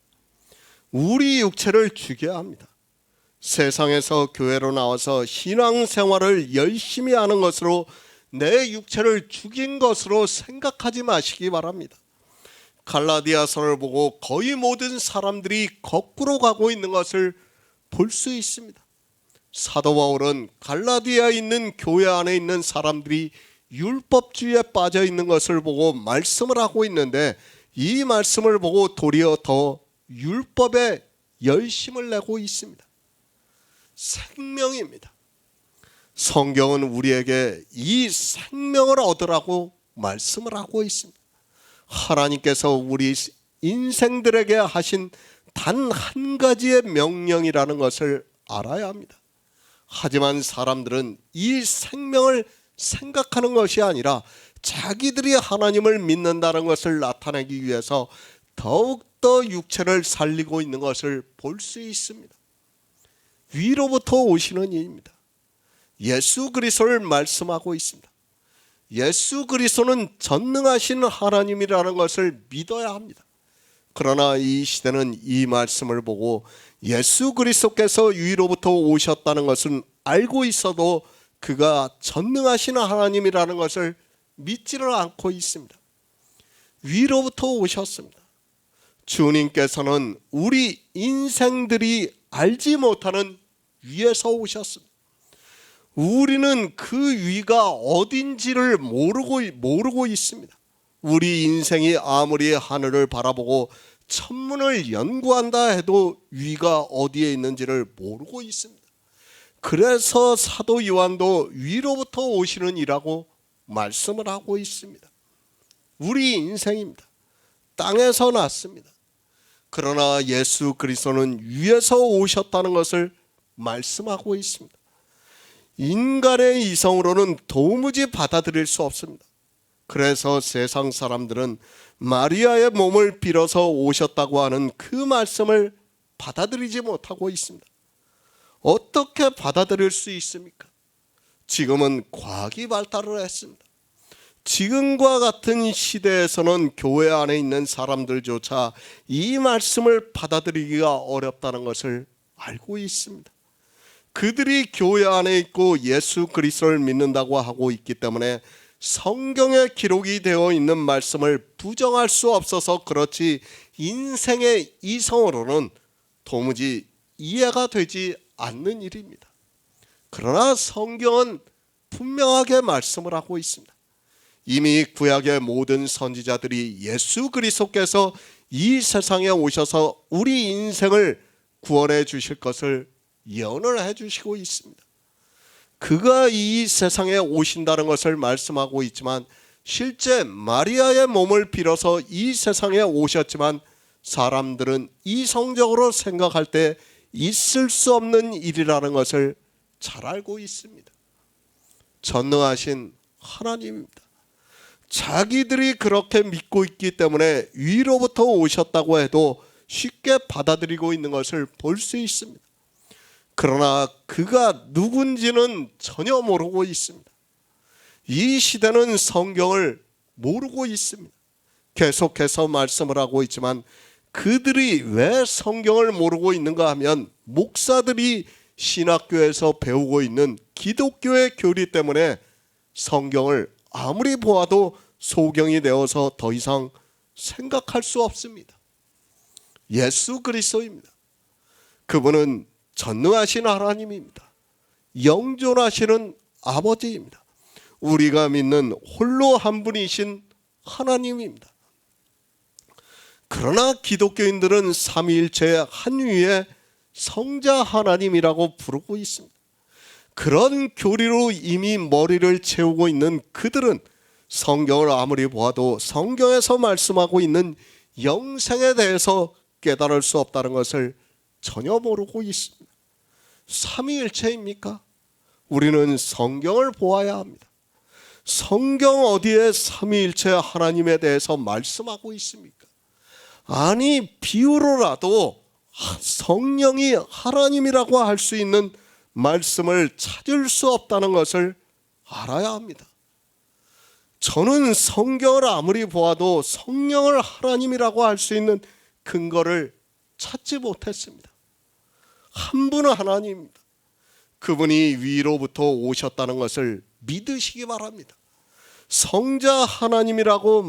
우리 육체를 죽여야 합니다. 세상에서 교회로 나와서 신앙생활을 열심히 하는 것으로 내 육체를 죽인 것으로 생각하지 마시기 바랍니다. 갈라디아서를 보고 거의 모든 사람들이 거꾸로 가고 있는 것을 볼 수 있습니다. 사도 바울은 갈라디아에 있는 교회 안에 있는 사람들이 율법주의에 빠져 있는 것을 보고 말씀을 하고 있는데, 이 말씀을 보고 도리어 더 율법에 열심을 내고 있습니다. 생명입니다. 성경은 우리에게 이 생명을 얻으라고 말씀을 하고 있습니다. 하나님께서 우리 인생들에게 하신 단 한 가지의 명령이라는 것을 알아야 합니다. 하지만 사람들은 이 생명을 생각하는 것이 아니라 자기들이 하나님을 믿는다는 것을 나타내기 위해서 더욱더 육체를 살리고 있는 것을 볼 수 있습니다. 위로부터 오시는 일입니다. 예수 그리스도를 말씀하고 있습니다. 예수 그리스도는 전능하신 하나님이라는 것을 믿어야 합니다. 그러나 이 시대는 이 말씀을 보고 예수 그리스도께서 위로부터 오셨다는 것은 알고 있어도 그가 전능하신 하나님이라는 것을 믿지를 않고 있습니다. 위로부터 오셨습니다. 주님께서는 우리 인생들이 알지 못하는 위에서 오셨습니다. 우리는 그 위가 어딘지를 모르고 있습니다. 우리 인생이 아무리 하늘을 바라보고 천문을 연구한다 해도 위가 어디에 있는지를 모르고 있습니다. 그래서 사도 요한도 위로부터 오시는 이라고 말씀을 하고 있습니다. 우리 인생입니다. 땅에서 났습니다. 그러나 예수 그리스도는 위에서 오셨다는 것을 말씀하고 있습니다. 인간의 이성으로는 도무지 받아들일 수 없습니다. 그래서 세상 사람들은 마리아의 몸을 빌어서 오셨다고 하는 그 말씀을 받아들이지 못하고 있습니다. 어떻게 받아들일 수 있습니까? 지금은 과학이 발달을 했습니다. 지금과 같은 시대에서는 교회 안에 있는 사람들조차 이 말씀을 받아들이기가 어렵다는 것을 알고 있습니다. 그들이 교회 안에 있고 예수 그리스도를 믿는다고 하고 있기 때문에 성경에 기록이 되어 있는 말씀을 부정할 수 없어서 그렇지, 인생의 이성으로는 도무지 이해가 되지 않는 일입니다. 그러나 성경은 분명하게 말씀을 하고 있습니다. 이미 구약의 모든 선지자들이 예수 그리스도께서 이 세상에 오셔서 우리 인생을 구원해 주실 것을 예언을 해 주시고 있습니다. 그가 이 세상에 오신다는 것을 말씀하고 있지만, 실제 마리아의 몸을 빌어서 이 세상에 오셨지만 사람들은 이성적으로 생각할 때 있을 수 없는 일이라는 것을 잘 알고 있습니다. 전능하신 하나님입니다. 자기들이 그렇게 믿고 있기 때문에 위로부터 오셨다고 해도 쉽게 받아들이고 있는 것을 볼 수 있습니다. 그러나 그가 누군지는 전혀 모르고 있습니다. 이 시대는 성경을 모르고 있습니다. 계속해서 말씀을 하고 있지만 그들이 왜 성경을 모르고 있는가 하면, 목사들이 신학교에서 배우고 있는 기독교의 교리 때문에 성경을 아무리 보아도 소경이 되어서 더 이상 생각할 수 없습니다. 예수 그리스도입니다. 그분은 전능하신 하나님입니다. 영존하시는 아버지입니다. 우리가 믿는 홀로 한 분이신 하나님입니다. 그러나 기독교인들은 삼위일체의 한 위에 성자 하나님이라고 부르고 있습니다. 그런 교리로 이미 머리를 채우고 있는 그들은 성경을 아무리 보아도 성경에서 말씀하고 있는 영생에 대해서 깨달을 수 없다는 것을 전혀 모르고 있습니다. 삼위일체입니까? 우리는 성경을 보아야 합니다. 성경 어디에 삼위일체 하나님에 대해서 말씀하고 있습니까? 아니, 비유로라도 성령이 하나님이라고 할 수 있는 말씀을 찾을 수 없다는 것을 알아야 합니다. 저는 성경을 아무리 보아도 성령을 하나님이라고 할 수 있는 근거를 찾지 못했습니다. 한 분은 하나님입니다. 그분이 위로부터 오셨다는 것을 믿으시기 바랍니다. 성자 하나님이라는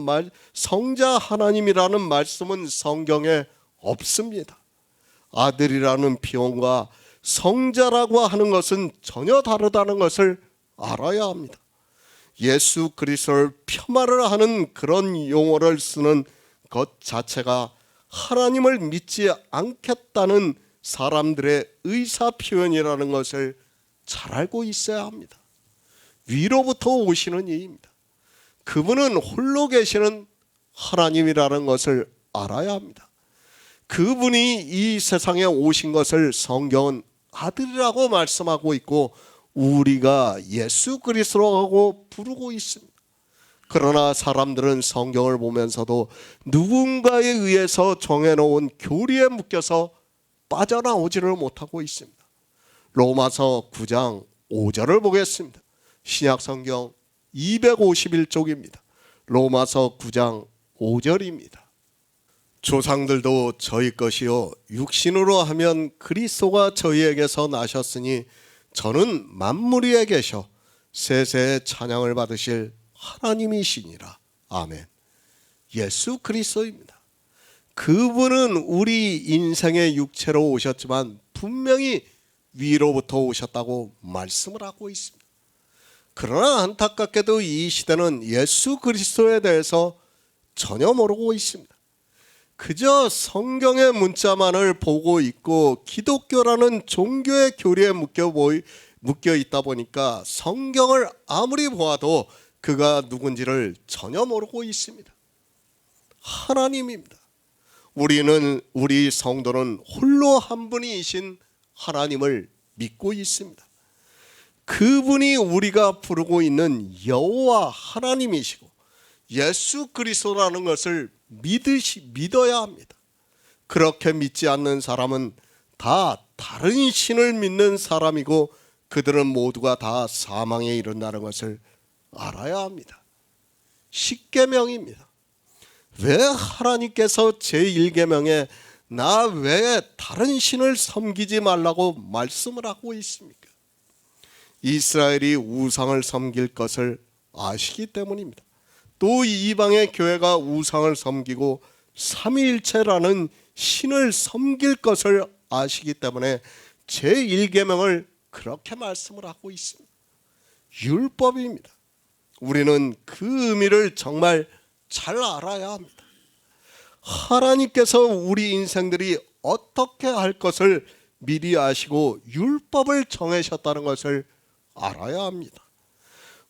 말씀은 성경에 없습니다. 아들이라는 표현과 성자라고 하는 것은 전혀 다르다는 것을 알아야 합니다. 예수 그리스도를 폄하를 하는 그런 용어를 쓰는 것 자체가 하나님을 믿지 않겠다는 사람들의 의사 표현이라는 것을 잘 알고 있어야 합니다. 위로부터 오시는 이입니다. 그분은 홀로 계시는 하나님이라는 것을 알아야 합니다. 그분이 이 세상에 오신 것을 성경은 아들이라고 말씀하고 있고 우리가 예수 그리스도라고 부르고 있습니다. 그러나 사람들은 성경을 보면서도 누군가에 의해서 정해놓은 교리에 묶여서 빠져나오지를 못하고 있습니다. 로마서 9장 5절을 보겠습니다. 신약성경 251쪽입니다. 로마서 9장 5절입니다. 조상들도 저희 것이요 육신으로 하면 그리스도가 저희에게서 나셨으니 저는 만물 위에 계셔 세세의 찬양을 받으실 하나님이시니라. 아멘. 예수 그리스도입니다. 그분은 우리 인생의 육체로 오셨지만 분명히 위로부터 오셨다고 말씀을 하고 있습니다. 그러나 안타깝게도 이 시대는 예수 그리스도에 대해서 전혀 모르고 있습니다. 그저 성경의 문자만을 보고 있고 기독교라는 종교의 교리에 묶여 있다 보니까 성경을 아무리 보아도 그가 누군지를 전혀 모르고 있습니다. 하나님입니다. 우리 성도는 홀로 한 분이신 하나님을 믿고 있습니다. 그분이 우리가 부르고 있는 여호와 하나님이시고 예수 그리스도라는 것을 믿어야 합니다. 그렇게 믿지 않는 사람은 다 다른 신을 믿는 사람이고 그들은 모두가 다 사망에 이른다는 것을 알아야 합니다. 십계명입니다. 왜 하나님께서 제1계명에 나 외에 다른 신을 섬기지 말라고 말씀을 하고 있습니까? 이스라엘이 우상을 섬길 것을 아시기 때문입니다. 또 이방의 교회가 우상을 섬기고 삼위일체라는 신을 섬길 것을 아시기 때문에 제1계명을 그렇게 말씀을 하고 있습니다. 율법입니다. 우리는 그 의미를 정말 잘 알아야 합니다. 하나님께서 우리 인생들이 어떻게 할 것을 미리 아시고 율법을 정하셨다는 것을 알아야 합니다.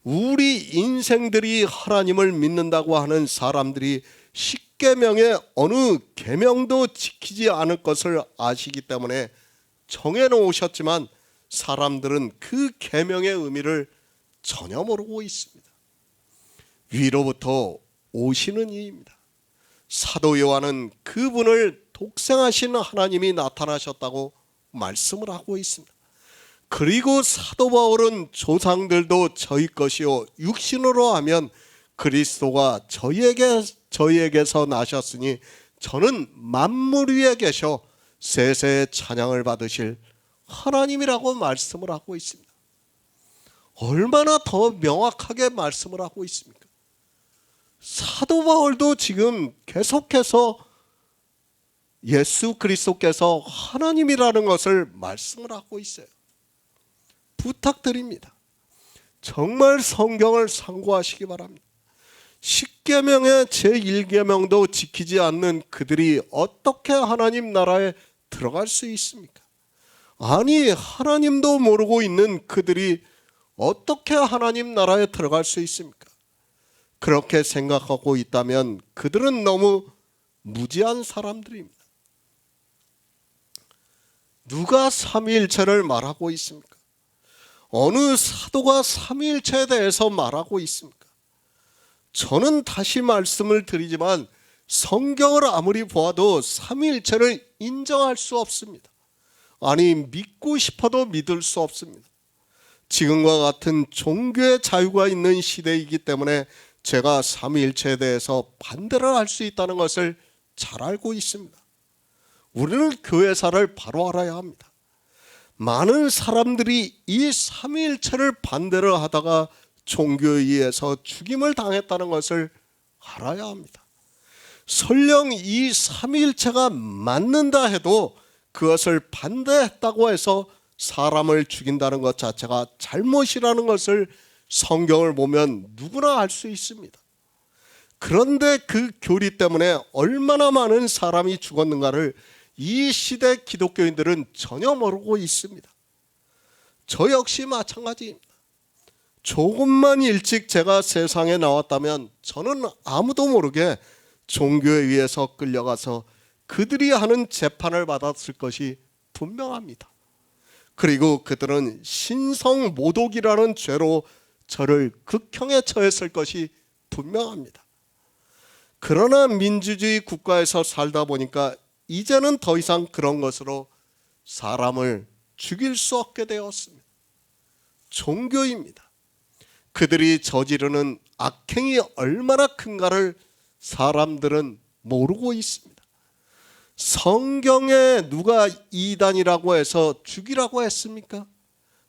우리 인생들이 하나님을 믿는다고 하는 사람들이 십계명의 어느 계명도 지키지 않을 것을 아시기 때문에 정해놓으셨지만 사람들은 그 계명의 의미를 전혀 모르고 있습니다. 위로부터 오시는 이입니다. 사도 요한은 그분을 독생하신 하나님이 나타나셨다고 말씀을 하고 있습니다. 그리고 사도 바울은 조상들도 저희 것이요 육신으로 하면 그리스도가 저희에게서 나셨으니 저는 만물 위에 계셔 세세의 찬양을 받으실 하나님이라고 말씀을 하고 있습니다. 얼마나 더 명확하게 말씀을 하고 있습니까? 사도 바울도 지금 계속해서 예수 그리스도께서 하나님이라는 것을 말씀을 하고 있어요. 부탁드립니다. 정말 성경을 상고하시기 바랍니다. 십계명의 제1계명도 지키지 않는 그들이 어떻게 하나님 나라에 들어갈 수 있습니까? 아니, 하나님도 모르고 있는 그들이 어떻게 하나님 나라에 들어갈 수 있습니까? 그렇게 생각하고 있다면 그들은 너무 무지한 사람들입니다. 누가 삼위일체를 말하고 있습니까? 어느 사도가 삼위일체에 대해서 말하고 있습니까? 저는 다시 말씀을 드리지만 성경을 아무리 보아도 삼위일체를 인정할 수 없습니다. 아니 믿고 싶어도 믿을 수 없습니다. 지금과 같은 종교의 자유가 있는 시대이기 때문에 제가 삼위일체에 대해서 반대를 할 수 있다는 것을 잘 알고 있습니다. 우리는 교회사를 바로 알아야 합니다. 많은 사람들이 이 삼위일체를 반대를 하다가 종교에 의해서 죽임을 당했다는 것을 알아야 합니다. 설령 이 삼위일체가 맞는다 해도 그것을 반대했다고 해서 사람을 죽인다는 것 자체가 잘못이라는 것을 성경을 보면 누구나 알 수 있습니다. 그런데 그 교리 때문에 얼마나 많은 사람이 죽었는가를 이 시대 기독교인들은 전혀 모르고 있습니다. 저 역시 마찬가지입니다. 조금만 일찍 제가 세상에 나왔다면 저는 아무도 모르게 종교에 의해서 끌려가서 그들이 하는 재판을 받았을 것이 분명합니다. 그리고 그들은 신성모독이라는 죄로 저를 극형에 처했을 것이 분명합니다. 그러나 민주주의 국가에서 살다 보니까 이제는 더 이상 그런 것으로 사람을 죽일 수 없게 되었습니다. 종교입니다. 그들이 저지르는 악행이 얼마나 큰가를 사람들은 모르고 있습니다. 성경에 누가 이단이라고 해서 죽이라고 했습니까?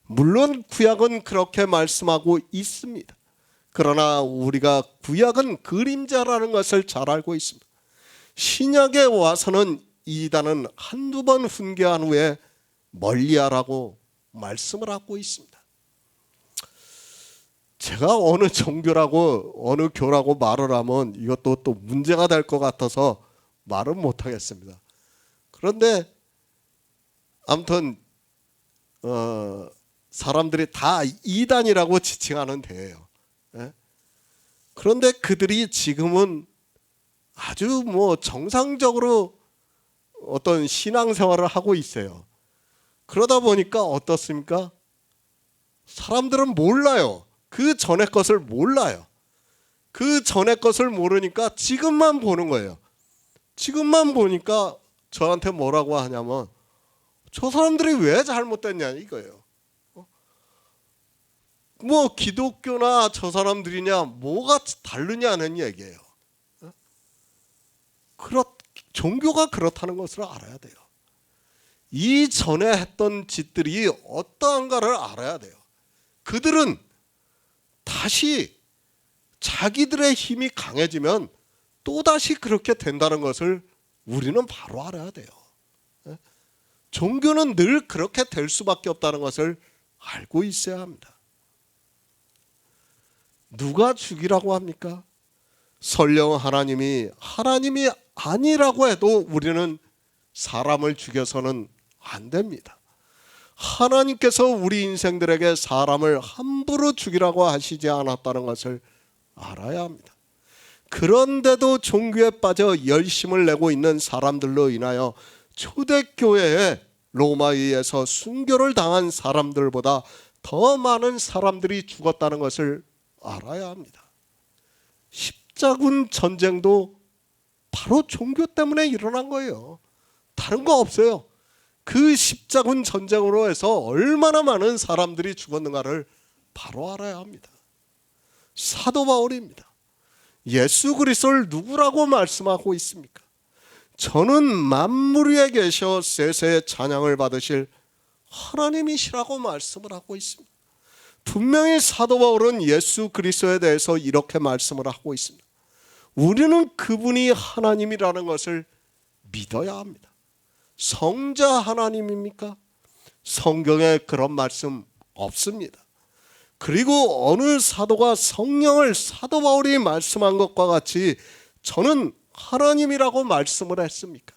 물론 구약은 그렇게 말씀하고 있습니다. 그러나 우리가 구약은 그림자라는 것을 잘 알고 있습니다. 신약에 와서는 이단은 한두 번 훈계한 후에 멀리하라고 말씀을 하고 있습니다. 제가 어느 종교라고 어느 교라고 말을 하면 이것도 또 문제가 될 것 같아서 말은 못하겠습니다. 그런데 아무튼 사람들이 다 이단이라고 지칭하는 데예요. 그런데 그들이 지금은 아주 정상적으로 어떤 신앙생활을 하고 있어요. 그러다 보니까 어떻습니까? 사람들은 몰라요. 그 전의 것을 몰라요. 그 전의 것을 모르니까 지금만 보는 거예요. 지금만 보니까 저한테 뭐라고 하냐면 저 사람들이 왜 잘못됐냐 이거예요. 기독교나 저 사람들이냐 뭐가 다르냐는 얘기예요. 종교가 그렇다는 것을 알아야 돼요. 이전에 했던 짓들이 어떠한가를 알아야 돼요. 그들은 다시 자기들의 힘이 강해지면 또다시 그렇게 된다는 것을 우리는 바로 알아야 돼요. 종교는 늘 그렇게 될 수밖에 없다는 것을 알고 있어야 합니다. 누가 죽이라고 합니까? 설령 하나님이 아니라고 해도 우리는 사람을 죽여서는 안 됩니다. 하나님께서 우리 인생들에게 사람을 함부로 죽이라고 하시지 않았다는 것을 알아야 합니다. 그런데도 종교에 빠져 열심을 내고 있는 사람들로 인하여 초대교회에 로마에 의해서 순교를 당한 사람들보다 더 많은 사람들이 죽었다는 것을 알아야 합니다. 십자군 전쟁도 바로 종교 때문에 일어난 거예요. 다른 거 없어요. 그 십자군 전쟁으로 해서 얼마나 많은 사람들이 죽었는가를 바로 알아야 합니다. 사도 바울입니다. 예수 그리스도를 누구라고 말씀하고 있습니까? 저는 만물 위에 계셔 세세의 찬양을 받으실 하나님이시라고 말씀을 하고 있습니다. 분명히 사도 바울은 예수 그리스도에 대해서 이렇게 말씀을 하고 있습니다. 우리는 그분이 하나님이라는 것을 믿어야 합니다. 성자 하나님입니까? 성경에 그런 말씀 없습니다. 그리고 어느 사도가 성령을 사도 바울이 말씀한 것과 같이 저는 하나님이라고 말씀을 했습니까?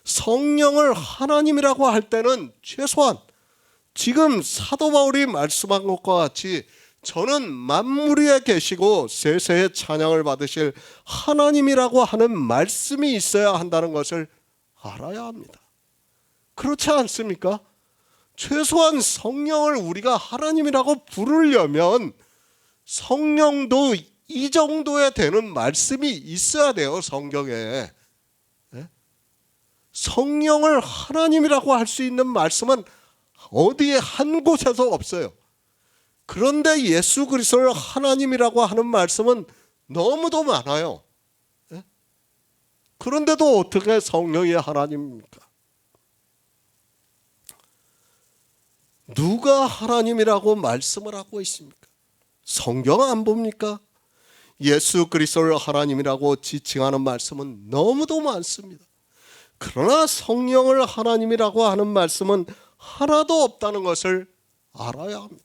성령을 하나님이라고 할 때는 최소한 지금 사도 바울이 말씀한 것과 같이 저는 만물 위에 계시고 세세의 찬양을 받으실 하나님이라고 하는 말씀이 있어야 한다는 것을 알아야 합니다. 그렇지 않습니까? 최소한 성령을 우리가 하나님이라고 부르려면 성령도 이 정도에 되는 말씀이 있어야 돼요. 성경에. 성령을 하나님이라고 할 수 있는 말씀은 어디에 한 곳에서 없어요. 그런데 예수 그리스도를 하나님이라고 하는 말씀은 너무도 많아요. 그런데도 어떻게 성령이 하나님입니까? 누가 하나님이라고 말씀을 하고 있습니까? 성경 안 봅니까? 예수 그리스도를 하나님이라고 지칭하는 말씀은 너무도 많습니다. 그러나 성령을 하나님이라고 하는 말씀은 하나도 없다는 것을 알아야 합니다.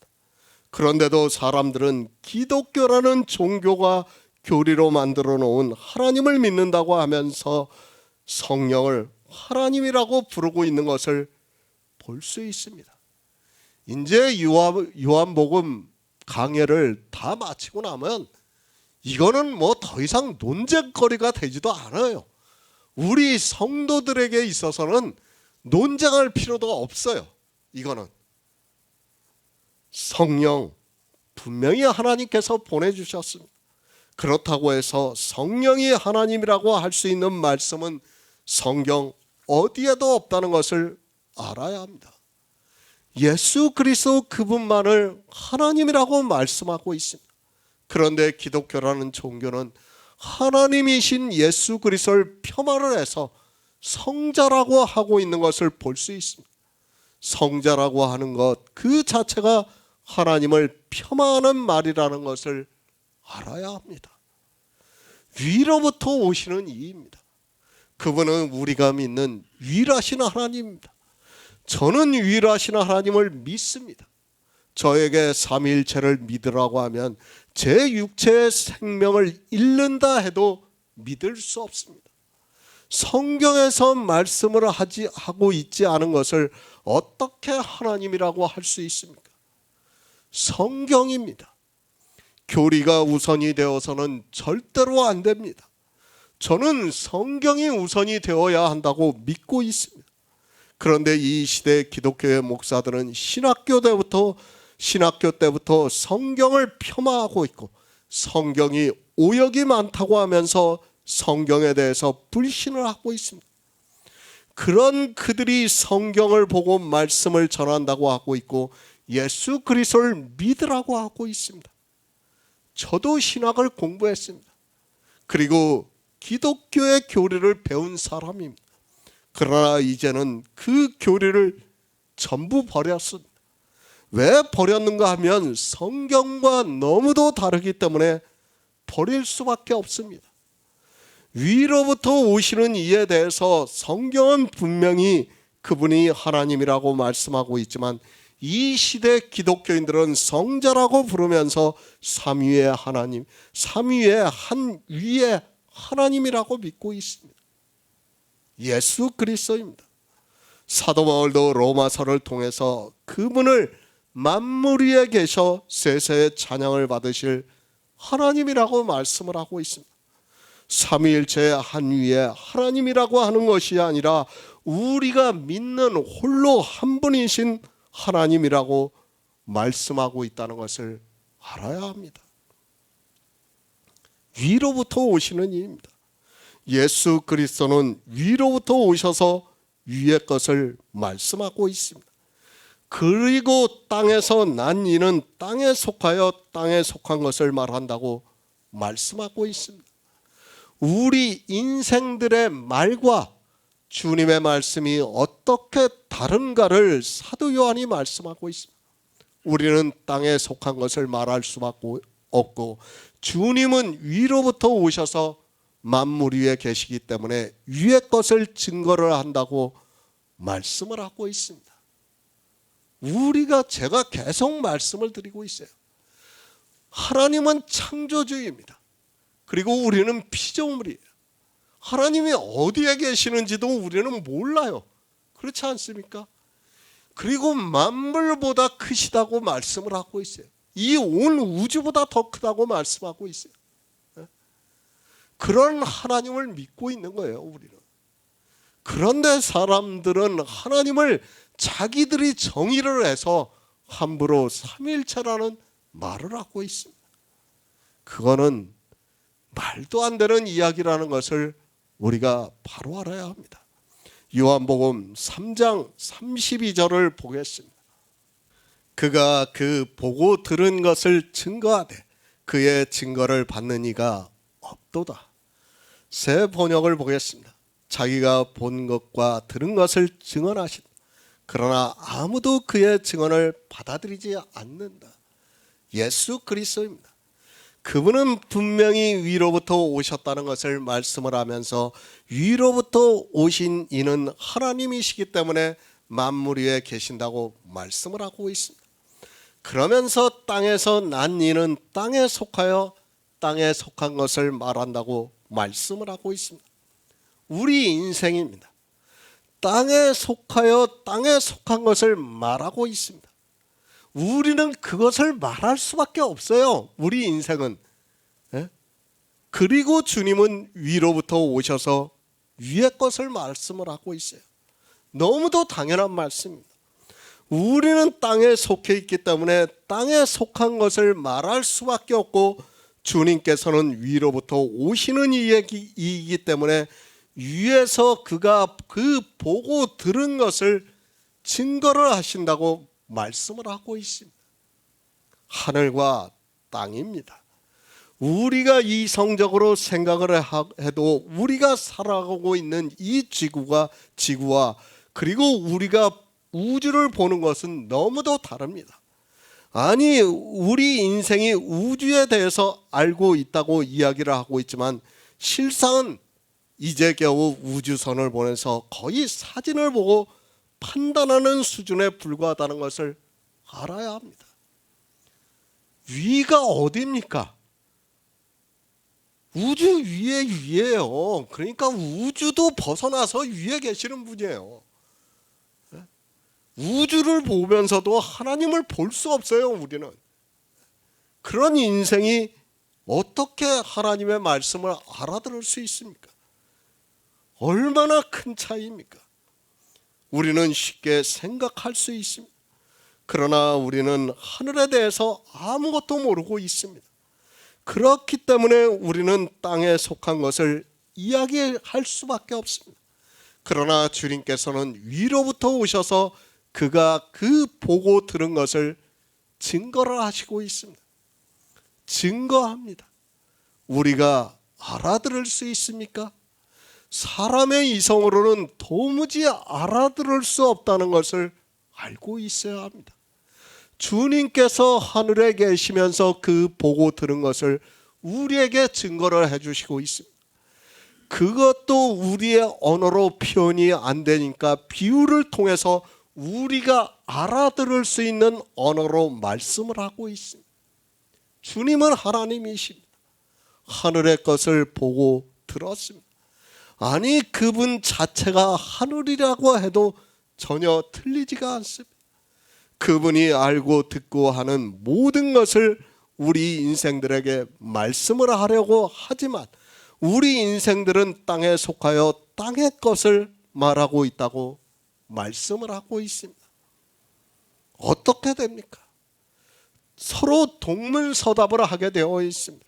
그런데도 사람들은 기독교라는 종교가 교리로 만들어 놓은 하나님을 믿는다고 하면서 성령을 하나님이라고 부르고 있는 것을 볼 수 있습니다. 이제 요한복음 강해를 다 마치고 나면 이거는 뭐 더 이상 논쟁거리가 되지도 않아요. 우리 성도들에게 있어서는 논쟁할 필요도 없어요. 이거는 성령 분명히 하나님께서 보내주셨습니다. 그렇다고 해서 성령이 하나님이라고 할 수 있는 말씀은 성경 어디에도 없다는 것을 알아야 합니다. 예수 그리스도 그분만을 하나님이라고 말씀하고 있습니다. 그런데 기독교라는 종교는 하나님이신 예수 그리스도를 폄하를 해서 성자라고 하고 있는 것을 볼 수 있습니다. 성자라고 하는 것 그 자체가 하나님을 폄하하는 말이라는 것을 알아야 합니다. 위로부터 오시는 이입니다. 그분은 우리가 믿는 유일하신 하나님입니다. 저는 유일하신 하나님을 믿습니다. 저에게 삼위일체를 믿으라고 하면 제 육체의 생명을 잃는다 해도 믿을 수 없습니다. 성경에서 말씀을 하고 있지 않은 것을 어떻게 하나님이라고 할 수 있습니까? 성경입니다. 교리가 우선이 되어서는 절대로 안 됩니다. 저는 성경이 우선이 되어야 한다고 믿고 있습니다. 그런데 이 시대 기독교의 목사들은 신학교 때부터 성경을 폄하하고 있고 성경이 오역이 많다고 하면서 성경에 대해서 불신을 하고 있습니다. 그런 그들이 성경을 보고 말씀을 전한다고 하고 있고 예수 그리스도를 믿으라고 하고 있습니다. 저도 신학을 공부했습니다. 그리고 기독교의 교리를 배운 사람입니다. 그러나 이제는 그 교리를 전부 버렸습니다. 왜 버렸는가 하면 성경과 너무도 다르기 때문에 버릴 수밖에 없습니다. 위로부터 오시는 이에 대해서 성경은 분명히 그분이 하나님이라고 말씀하고 있지만 이 시대 기독교인들은 성자라고 부르면서 삼위의 하나님, 삼위의 한 위의 하나님이라고 믿고 있습니다. 예수 그리스도입니다. 사도 바울도 로마서를 통해서 그분을 만물 위에 계셔 세세의 찬양을 받으실 하나님이라고 말씀을 하고 있습니다. 삼위일체의 한 위에 하나님이라고 하는 것이 아니라 우리가 믿는 홀로 한 분이신 하나님이라고 말씀하고 있다는 것을 알아야 합니다. 위로부터 오시는 이입니다. 예수 그리스도는 위로부터 오셔서 위의 것을 말씀하고 있습니다. 그리고 땅에서 난 이는 땅에 속하여 땅에 속한 것을 말한다고 말씀하고 있습니다. 우리 인생들의 말과 주님의 말씀이 어떻게 다른가를 사도 요한이 말씀하고 있습니다. 우리는 땅에 속한 것을 말할 수밖에 없고 주님은 위로부터 오셔서 만물 위에 계시기 때문에 위의 것을 증거를 한다고 말씀을 하고 있습니다. 제가 계속 말씀을 드리고 있어요. 하나님은 창조주입니다. 그리고 우리는 피조물이에요. 하나님이 어디에 계시는지도 우리는 몰라요. 그렇지 않습니까? 그리고 만물보다 크시다고 말씀을 하고 있어요. 이 온 우주보다 더 크다고 말씀하고 있어요. 그런 하나님을 믿고 있는 거예요, 우리는. 그런데 사람들은 하나님을 자기들이 정의를 해서 함부로 삼위일체라는 말을 하고 있습니다. 그거는 말도 안 되는 이야기라는 것을 우리가 바로 알아야 합니다. 요한복음 3장 32절을 보겠습니다. 그가 그 보고 들은 것을 증거하되 그의 증거를 받는 이가 없도다. 새 번역을 보겠습니다. 자기가 본 것과 들은 것을 증언하신다. 그러나 아무도 그의 증언을 받아들이지 않는다. 예수 그리스도입니다. 그분은 분명히 위로부터 오셨다는 것을 말씀을 하면서 위로부터 오신 이는 하나님이시기 때문에 만물 위에 계신다고 말씀을 하고 있습니다. 그러면서 땅에서 난 이는 땅에 속하여 땅에 속한 것을 말한다고 말씀을 하고 있습니다. 우리 인생입니다. 땅에 속하여 땅에 속한 것을 말하고 있습니다. 우리는 그것을 말할 수밖에 없어요. 우리 인생은. 그리고 주님은 위로부터 오셔서 위의 것을 말씀을 하고 있어요. 너무도 당연한 말씀입니다. 우리는 땅에 속해 있기 때문에 땅에 속한 것을 말할 수밖에 없고, 주님께서는 위로부터 오시는 이이기 때문에 위에서 그가 그 보고 들은 것을 증거를 하신다고 말씀을 하고 있습니다. 하늘과 땅입니다. 우리가 이성적으로 생각을 해도 우리가 살아가고 있는 이 지구와 그리고 우리가 우주를 보는 것은 너무도 다릅니다. 아니, 우리 인생이 우주에 대해서 알고 있다고 이야기를 하고 있지만 실상은 이제 겨우 우주선을 보내서 거의 사진을 보고 판단하는 수준에 불과하다는 것을 알아야 합니다. 위가 어디입니까? 우주 위에요. 그러니까 우주도 벗어나서 위에 계시는 분이에요. 우주를 보면서도 하나님을 볼 수 없어요, 우리는. 그런 인생이 어떻게 하나님의 말씀을 알아들을 수 있습니까? 얼마나 큰 차이입니까? 우리는 쉽게 생각할 수 있습니다. 그러나 우리는 하늘에 대해서 아무것도 모르고 있습니다. 그렇기 때문에 우리는 땅에 속한 것을 이야기할 수밖에 없습니다. 그러나 주님께서는 위로부터 오셔서 그가 그 보고 들은 것을 증거를 하시고 있습니다. 증거합니다. 우리가 알아들을 수 있습니까? 사람의 이성으로는 도무지 알아들을 수 없다는 것을 알고 있어야 합니다. 주님께서 하늘에 계시면서 그 보고 들은 것을 우리에게 증거를 해주시고 있습니다. 그것도 우리의 언어로 표현이 안 되니까 비유를 통해서 우리가 알아들을 수 있는 언어로 말씀을 하고 있습니다. 주님은 하나님이십니다. 하늘의 것을 보고 들었습니다. 아니, 그분 자체가 하늘이라고 해도 전혀 틀리지가 않습니다. 그분이 알고 듣고 하는 모든 것을 우리 인생들에게 말씀을 하려고 하지만 우리 인생들은 땅에 속하여 땅의 것을 말하고 있다고 말씀을 하고 있습니다. 어떻게 됩니까? 서로 동문서답을 하게 되어 있습니다.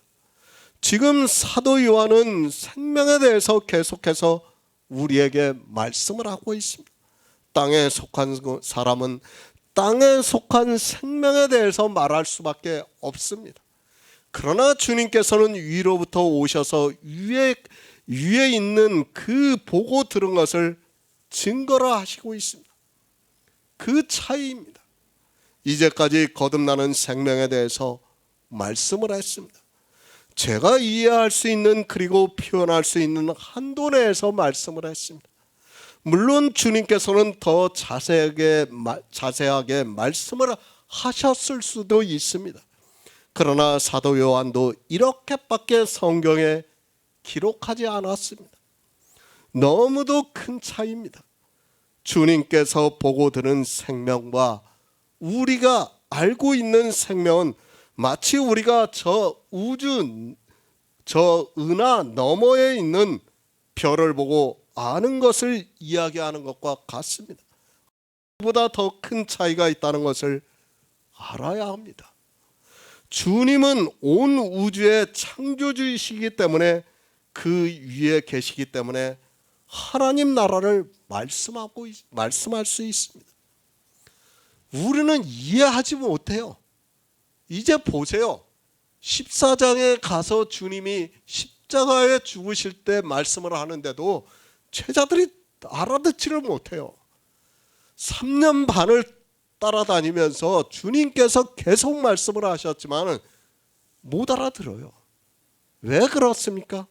지금 사도 요한은 생명에 대해서 계속해서 우리에게 말씀을 하고 있습니다. 땅에 속한 사람은 땅에 속한 생명에 대해서 말할 수밖에 없습니다. 그러나 주님께서는 위로부터 오셔서 위에 있는 그 보고 들은 것을 증거를 하시고 있습니다. 그 차이입니다. 이제까지 거듭나는 생명에 대해서 말씀을 했습니다. 제가 이해할 수 있는 그리고 표현할 수 있는 한도 내에서 말씀을 했습니다. 물론 주님께서는 더 자세하게 말씀을 하셨을 수도 있습니다. 그러나 사도 요한도 이렇게밖에 성경에 기록하지 않았습니다. 너무도 큰 차이입니다. 주님께서 보고 들은 생명과 우리가 알고 있는 생명은 마치 우리가 저 우주, 저 은하 너머에 있는 별을 보고 아는 것을 이야기하는 것과 같습니다. 보다 더 큰 차이가 있다는 것을 알아야 합니다. 주님은 온 우주의 창조주이시기 때문에 그 위에 계시기 때문에 하나님 나라를 말씀할 수 있습니다. 우리는 이해하지 못해요. 이제 보세요. 14장에 가서 주님이 십자가에 죽으실 때 말씀을 하는데도 제자들이 알아듣지를 못해요. 3년 반을 따라다니면서 주님께서 계속 말씀을 하셨지만 못 알아들어요. 왜 그렇습니까?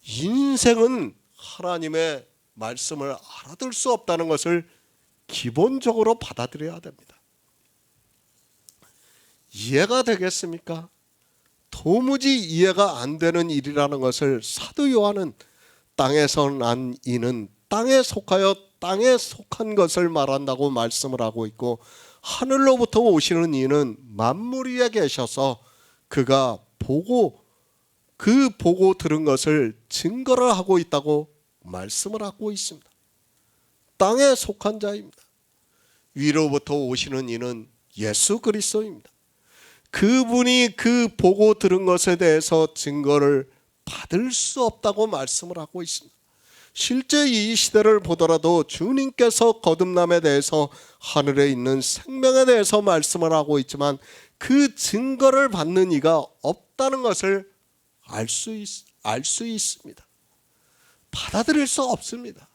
인생은 하나님의 말씀을 알아들 수 없다는 것을 기본적으로 받아들여야 됩니다. 이해가 되겠습니까? 도무지 이해가 안 되는 일이라는 것을 사도 요한은 땅에서 난 이는 땅에 속하여 땅에 속한 것을 말한다고 말씀을 하고 있고, 하늘로부터 오시는 이는 만물 위에 계셔서 그가 보고 들은 것을 증거를 하고 있다고 말씀을 하고 있습니다. 땅에 속한 자입니다. 위로부터 오시는 이는 예수 그리스도입니다. 그분이 그 보고 들은 것에 대해서 증거를 받을 수 없다고 말씀을 하고 있습니다. 실제 이 시대를 보더라도 주님께서 거듭남에 대해서 하늘에 있는 생명에 대해서 말씀을 하고 있지만 그 증거를 받는 이가 없다는 것을 알 수 있습니다. 받아들일 수 없습니다.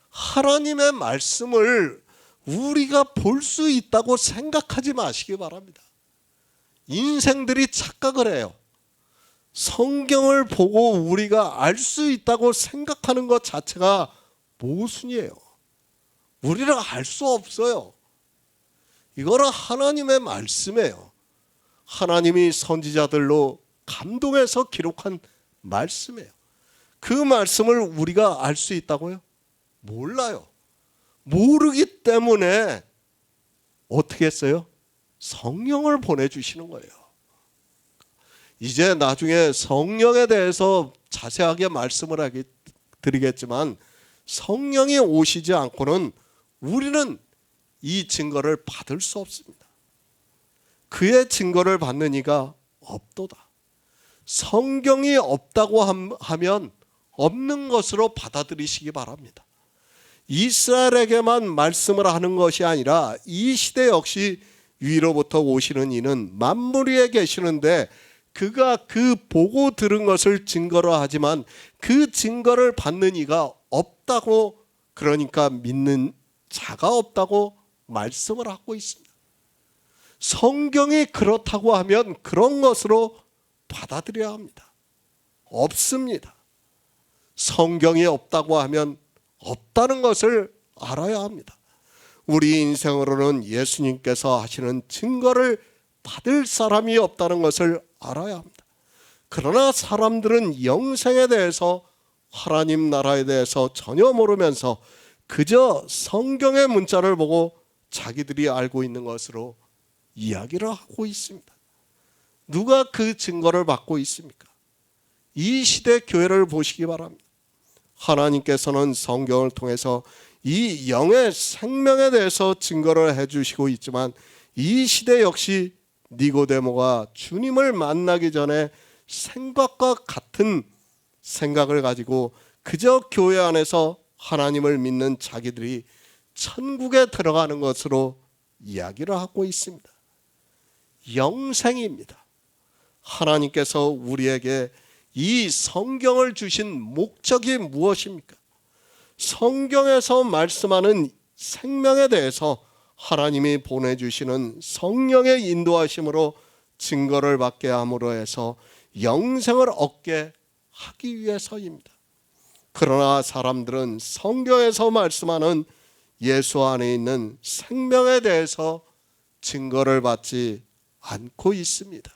하나님의 말씀을 우리가 볼 수 있다고 생각하지 마시기 바랍니다. 인생들이 착각을 해요. 성경을 보고 우리가 알 수 있다고 생각하는 것 자체가 모순이에요. 우리는 알 수 없어요. 이거는 하나님의 말씀이에요. 하나님이 선지자들로 감동해서 기록한 말씀이에요. 그 말씀을 우리가 알 수 있다고요? 몰라요. 모르기 때문에 어떻게 했어요? 성령을 보내주시는 거예요. 이제 나중에 성령에 대해서 자세하게 말씀을 드리겠지만, 성령이 오시지 않고는 우리는 이 증거를 받을 수 없습니다. 그의 증거를 받는 이가 없도다. 성경이 없다고 하면 없는 것으로 받아들이시기 바랍니다. 이스라엘에게만 말씀을 하는 것이 아니라 이 시대 역시 위로부터 오시는 이는 만물 위에 계시는데 그가 그 보고 들은 것을 증거로 하지만 그 증거를 받는 이가 없다고, 그러니까 믿는 자가 없다고 말씀을 하고 있습니다. 성경이 그렇다고 하면 그런 것으로 받아들여야 합니다. 없습니다. 성경이 없다고 하면 없다는 것을 알아야 합니다. 우리 인생으로는 예수님께서 하시는 증거를 받을 사람이 없다는 것을 알아야 합니다. 그러나 사람들은 영생에 대해서, 하나님 나라에 대해서 전혀 모르면서 그저 성경의 문자를 보고 자기들이 알고 있는 것으로 이야기를 하고 있습니다. 누가 그 증거를 받고 있습니까? 이 시대 교회를 보시기 바랍니다. 하나님께서는 성경을 통해서 이 영의 생명에 대해서 증거를 해주시고 있지만 이 시대 역시 니고데모가 주님을 만나기 전에 생각과 같은 생각을 가지고 그저 교회 안에서 하나님을 믿는 자기들이 천국에 들어가는 것으로 이야기를 하고 있습니다. 영생입니다. 하나님께서 우리에게 이 성경을 주신 목적이 무엇입니까? 성경에서 말씀하는 생명에 대해서 하나님이 보내주시는 성령의 인도하심으로 증거를 받게 함으로 해서 영생을 얻게 하기 위해서입니다. 그러나 사람들은 성경에서 말씀하는 예수 안에 있는 생명에 대해서 증거를 받지 않고 있습니다.